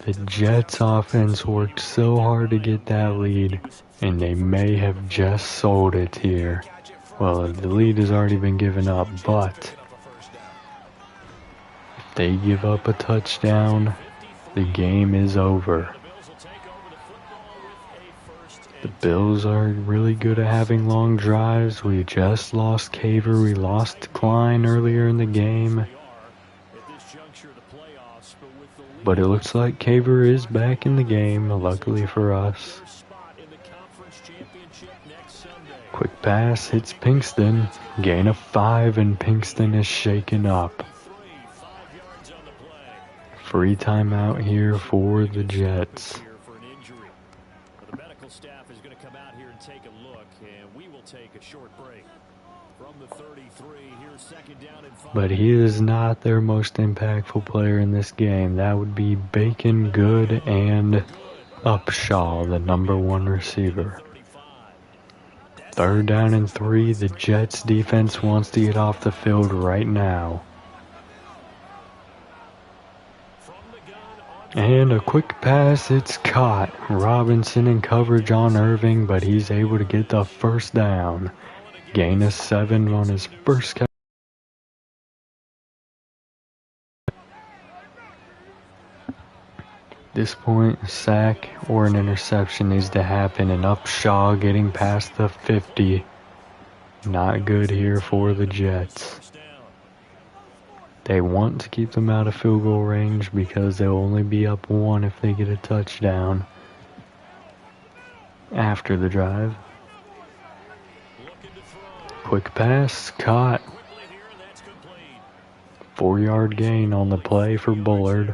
The Jets offense worked so hard to get that lead, and they may have just sold it here. Well, the lead has already been given up, but if they give up a touchdown, the game is over. The Bills are really good at having long drives. We just lost Caver. We lost Klein earlier in the game. But it looks like Caver is back in the game, luckily for us. Quick pass hits Pinkston. Gain of 5 and Pinkston is shaken up. Free timeout here for the Jets. The medical staff is going to come out here and take a look, and we will take a short break. From the 33, here's second down and 5. But he is not their most impactful player in this game. That would be Bacon, Good, and Upshaw, the number 1 receiver. Third down and 3. The Jets defense wants to get off the field right now. And a quick pass, it's caught. Robinson in coverage on Irving, but he's able to get the first down. Gain of 7 on his first catch. This point, a sack or an interception needs to happen, and Upshaw getting past the 50. Not good here for the Jets. They want to keep them out of field goal range because they'll only be up 1 if they get a touchdown after the drive. Quick pass, caught. 4-yard gain on the play for Bullard.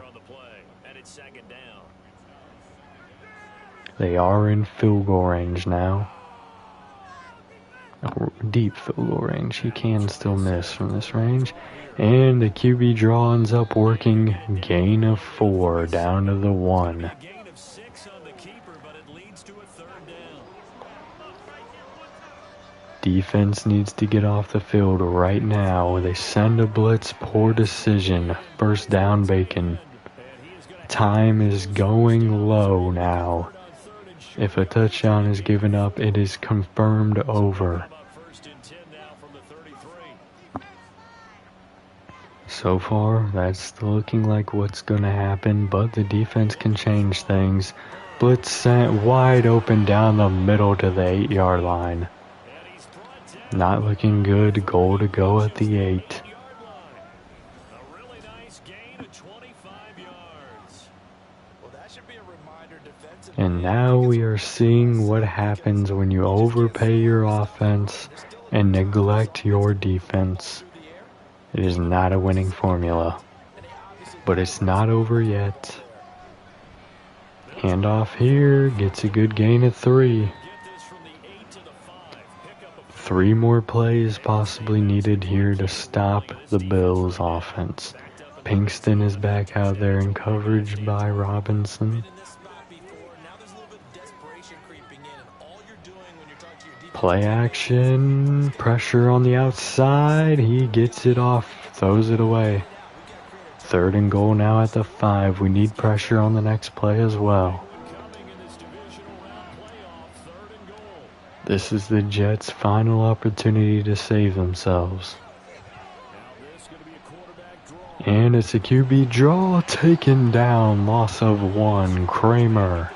They are in field goal range now. Deep field goal range. He can still miss from this range. And the QB draw ends up working. Gain of 4 down to the 1. Gain of 6 on the keeper, but it leads to a third down. Defense needs to get off the field right now. They send a blitz. Poor decision. First down, Bacon. Time is going low now. If a touchdown is given up, it is confirmed over. So far, that's looking like what's going to happen, but the defense can change things. Blitz sent wide open down the middle to the 8-yard line. Not looking good. Goal to go at the 8. And now we are seeing what happens when you overpay your offense and neglect your defense. It is not a winning formula. But it's not over yet. Handoff here, gets a good gain of 3. 3 more plays possibly needed here to stop the Bills' offense. Pinkston is back out there in coverage by Robinson. Play action, pressure on the outside, he gets it off, throws it away. 3rd and goal now at the 5, we need pressure on the next play as well. This is the Jets' final opportunity to save themselves. And it's a QB draw, taken down, loss of 1, Kramer.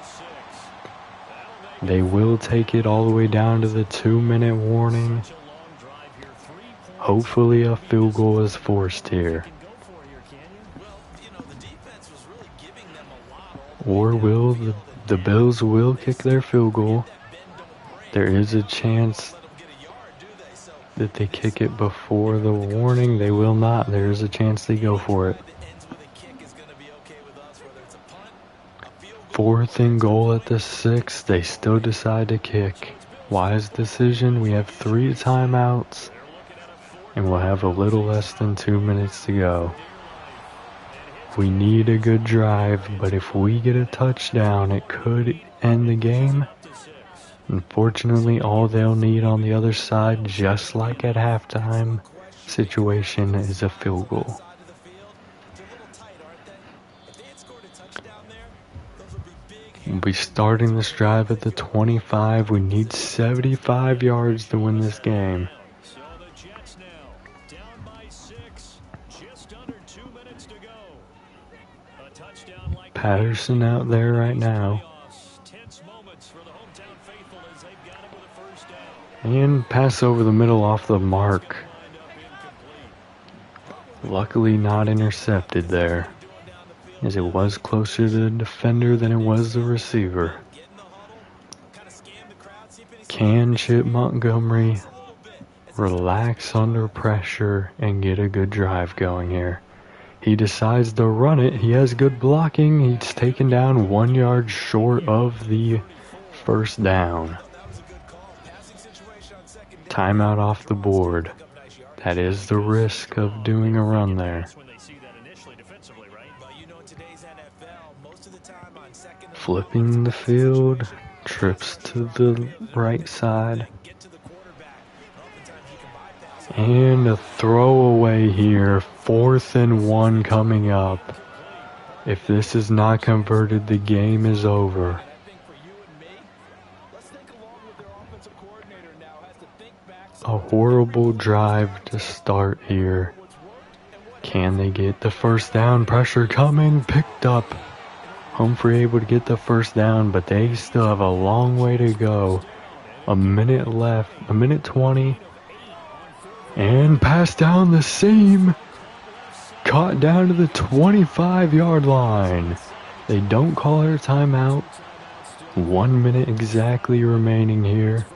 They will take it all the way down to the 2-minute warning. Hopefully a field goal is forced here. Or will the Bills will kick their field goal. There is a chance that they kick it before the warning. They will not. There is a chance they go for it. 4th and goal at the 6. They still decide to kick. Wise decision. We have 3 timeouts. And we'll have a little less than 2 minutes to go. We need a good drive, but if we get a touchdown, it could end the game. Unfortunately, all they'll need on the other side, just like at halftime situation, is a field goal. We'll be starting this drive at the 25. We need 75 yards to win this game. So the Jets now down by 6, just under 2 minutes to go. A touchdown like Patterson out there right now. Tense moments for the hometown faithful as they've got it with a first down. And pass over the middle off the mark. Lined up incomplete. Luckily not intercepted there, as it was closer to the defender than it was the receiver. Can Chip Montgomery relax under pressure and get a good drive going here? He decides to run it. He has good blocking. He's taken down 1 yard short of the first down. Timeout off the board. That is the risk of doing a run there. Flipping the field, trips to the right side. And a throwaway here, 4th and 1 coming up. If this is not converted, the game is over. A horrible drive to start here. Can they get the first down? Pressure coming, picked up. Humphrey able to get the first down, but they still have a long way to go. A minute left, a minute 20. And pass down the seam. Caught down to the 25-yard line. They don't call it a timeout. 1 minute exactly remaining here.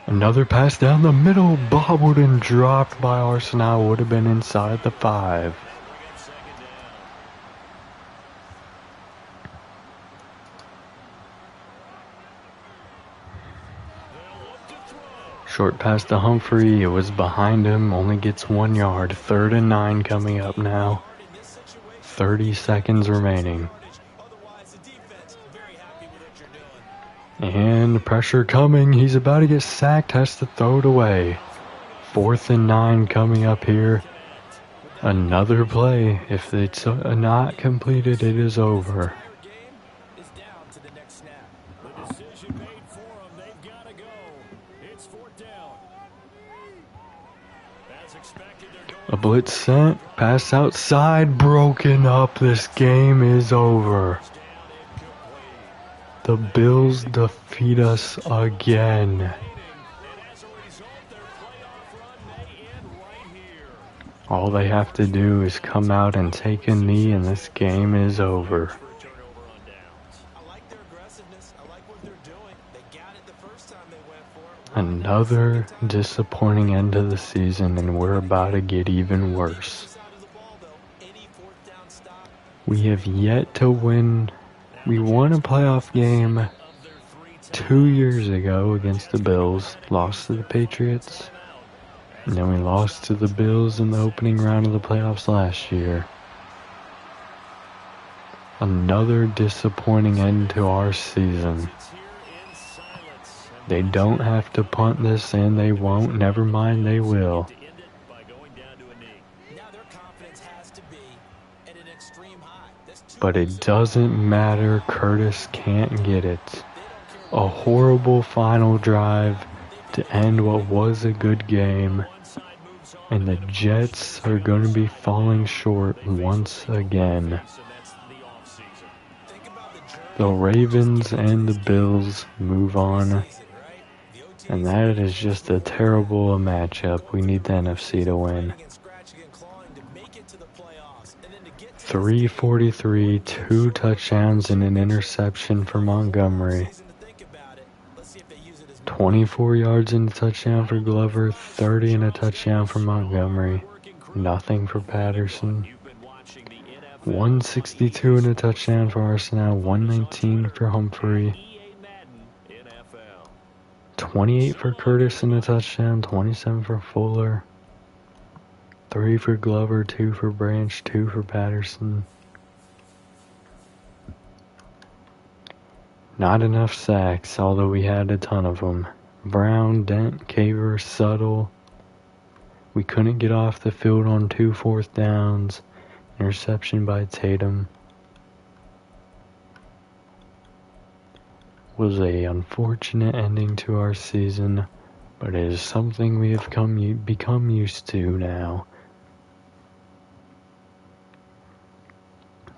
Another pass down the middle, bobbled and dropped by Arsenal, would have been inside the 5. Short pass to Humphrey, it was behind him, only gets 1 yard. 3rd and 9 coming up now. 30 seconds remaining. And pressure coming, he's about to get sacked, has to throw it away. 4th and 9 coming up here. Another play, if it's not completed, it is over. A blitz sent, pass outside, broken up, this game is over. The Bills defeat us again. All they have to do is come out and take a knee and this game is over. Another disappointing end to the season, and we're about to get even worse. We have yet to win. We won a playoff game 2 years ago against the Bills, lost to the Patriots, and then we lost to the Bills in the opening round of the playoffs last year. Another disappointing end to our season. They don't have to punt this in, they won't, never mind, they will. But it doesn't matter, Curtis can't get it. A horrible final drive to end what was a good game. And the Jets are going to be falling short once again. The Ravens and the Bills move on. And that is just a terrible matchup. We need the NFC to win. 343, 2 touchdowns and an interception for Montgomery. 24 yards and a touchdown for Glover, 30 and a touchdown for Montgomery. Nothing for Patterson. 162 and a touchdown for Arsenal, 119 for Humphrey. 28 for Curtis and a touchdown, 27 for Fuller. 3 for Glover, 2 for Branch, 2 for Patterson. Not enough sacks, although we had a ton of them. Brown, Dent, Caver, Subtle. We couldn't get off the field on 2 fourth downs. Interception by Tatum. Was a unfortunate ending to our season, but it is something we have become used to now.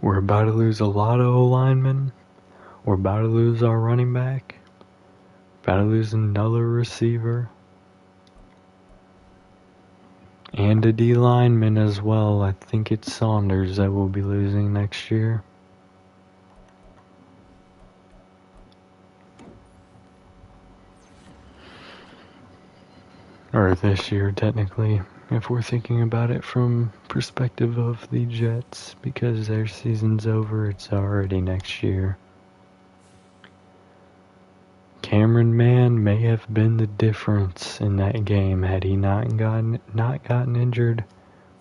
We're about to lose a lot of O-linemen. We're about to lose our running back. About to lose another receiver. And a D-lineman as well. I think it's Saunders that we'll be losing next year. Or this year, technically, if we're thinking about it from perspective of the Jets, because their season's over, it's already next year. Cameron Mann may have been the difference in that game. Had he not gotten injured,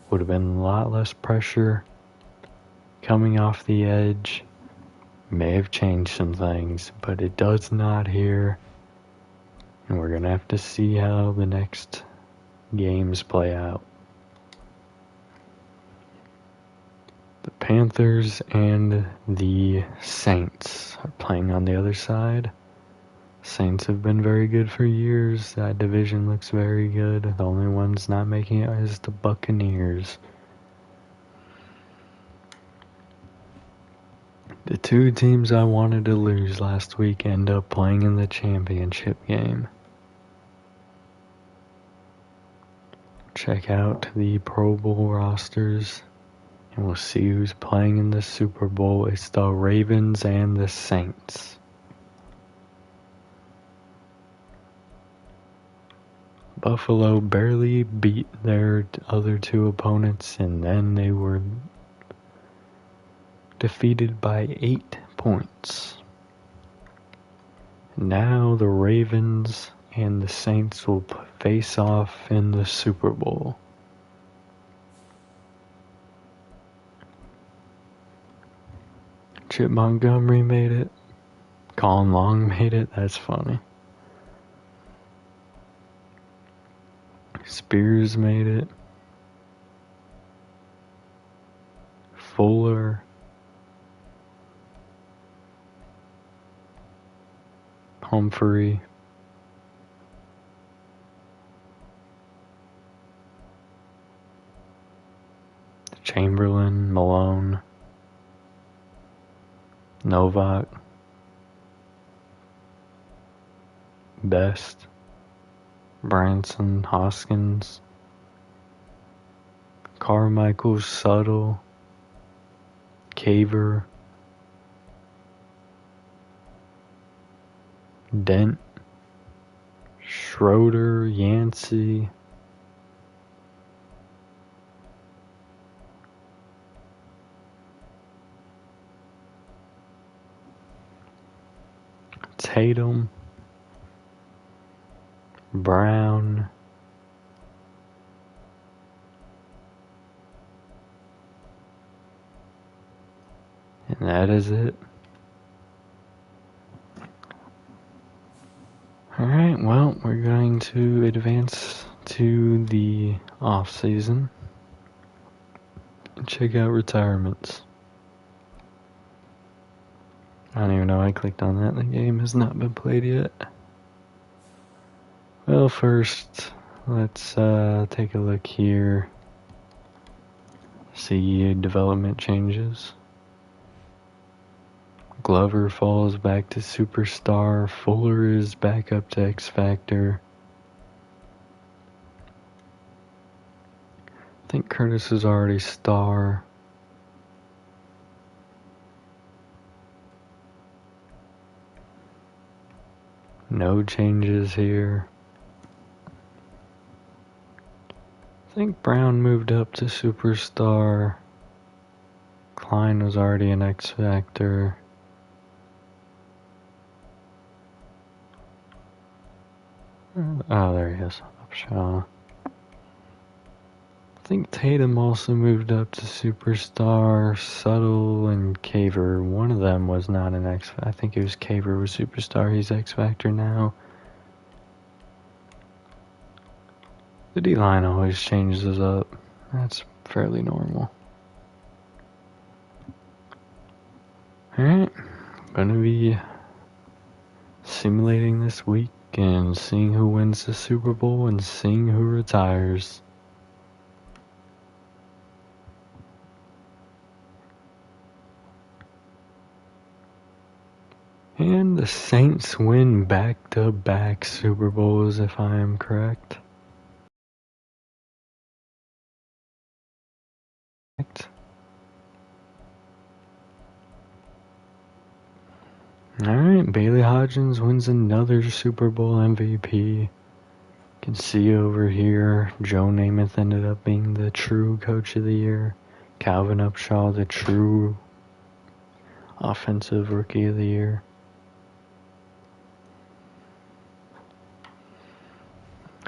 would have been a lot less pressure coming off the edge. May have changed some things, but it does not here. And we're going to have to see how the next games play out. The Panthers and the Saints are playing on the other side. Saints have been very good for years. That division looks very good. The only ones not making it is the Buccaneers. The two teams I wanted to lose last week end up playing in the championship game. Check out the Pro Bowl rosters, and we'll see who's playing in the Super Bowl. It's the Ravens and the Saints. Buffalo barely beat their other two opponents, and then they were defeated by 8 points. Now the Ravens and the Saints will face off in the Super Bowl. Chip Montgomery made it. Colin Long made it. That's funny. Spears made it. Fuller. Humphrey. Chamberlain, Malone, Novak, Best, Branson, Hoskins, Carmichael, Subtle, Caver, Dent, Schroeder, Yancey, Tatum, Brown, and that is it. Alright, well, we're going to advance to the off season. Check out retirements. I don't even know I clicked on that. The game has not been played yet. Well, first, let's take a look here. See development changes. Glover falls back to Superstar. Fuller is back up to X Factor. I think Curtis is already Star. No changes here. I think Brown moved up to Superstar. Klein was already an X Factor. Oh, there he is. Upshaw. I think Tatum also moved up to superstar. Suttle and Caver. One of them was not an X. I think it was Caver was superstar. He's X Factor now. The D-line always changes up. That's fairly normal. Alright. Gonna be simulating this week and seeing who wins the Super Bowl and seeing who retires. And the Saints win back-to-back Super Bowls, if I am correct. Alright, Bailey Hodgins wins another Super Bowl MVP. You can see over here, Joe Namath ended up being the true Coach of the Year. Calvin Upshaw, the true Offensive Rookie of the Year.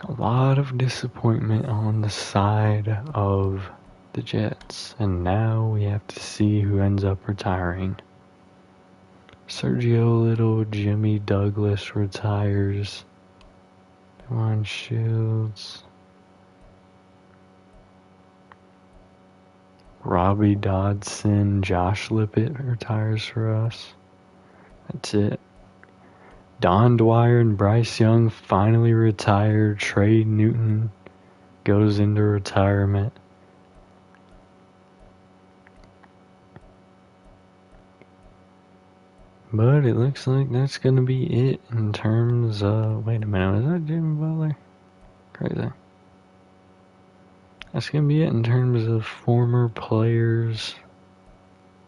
A lot of disappointment on the side of the Jets, and now we have to see who ends up retiring. Sergio Little, Jimmy Douglas retires. Devon Shields. Robbie Dodson, Josh Lippett retires for us. That's it. Don Dwyer and Bryce Young finally retired. Trey Newton goes into retirement. But it looks like that's going to be it in terms of... Wait a minute, was that Jimmy Butler? Crazy. That's going to be it in terms of former players.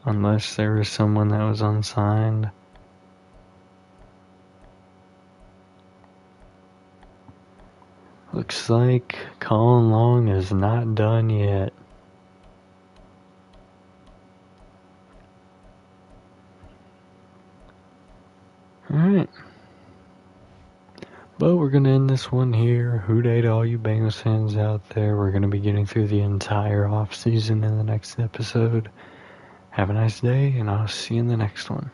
Unless there was someone that was unsigned. Looks like Colin Long is not done yet. Alright. But we're going to end this one here. Who day to all you Bengals fans out there. We're going to be getting through the entire offseason in the next episode. Have a nice day, and I'll see you in the next one.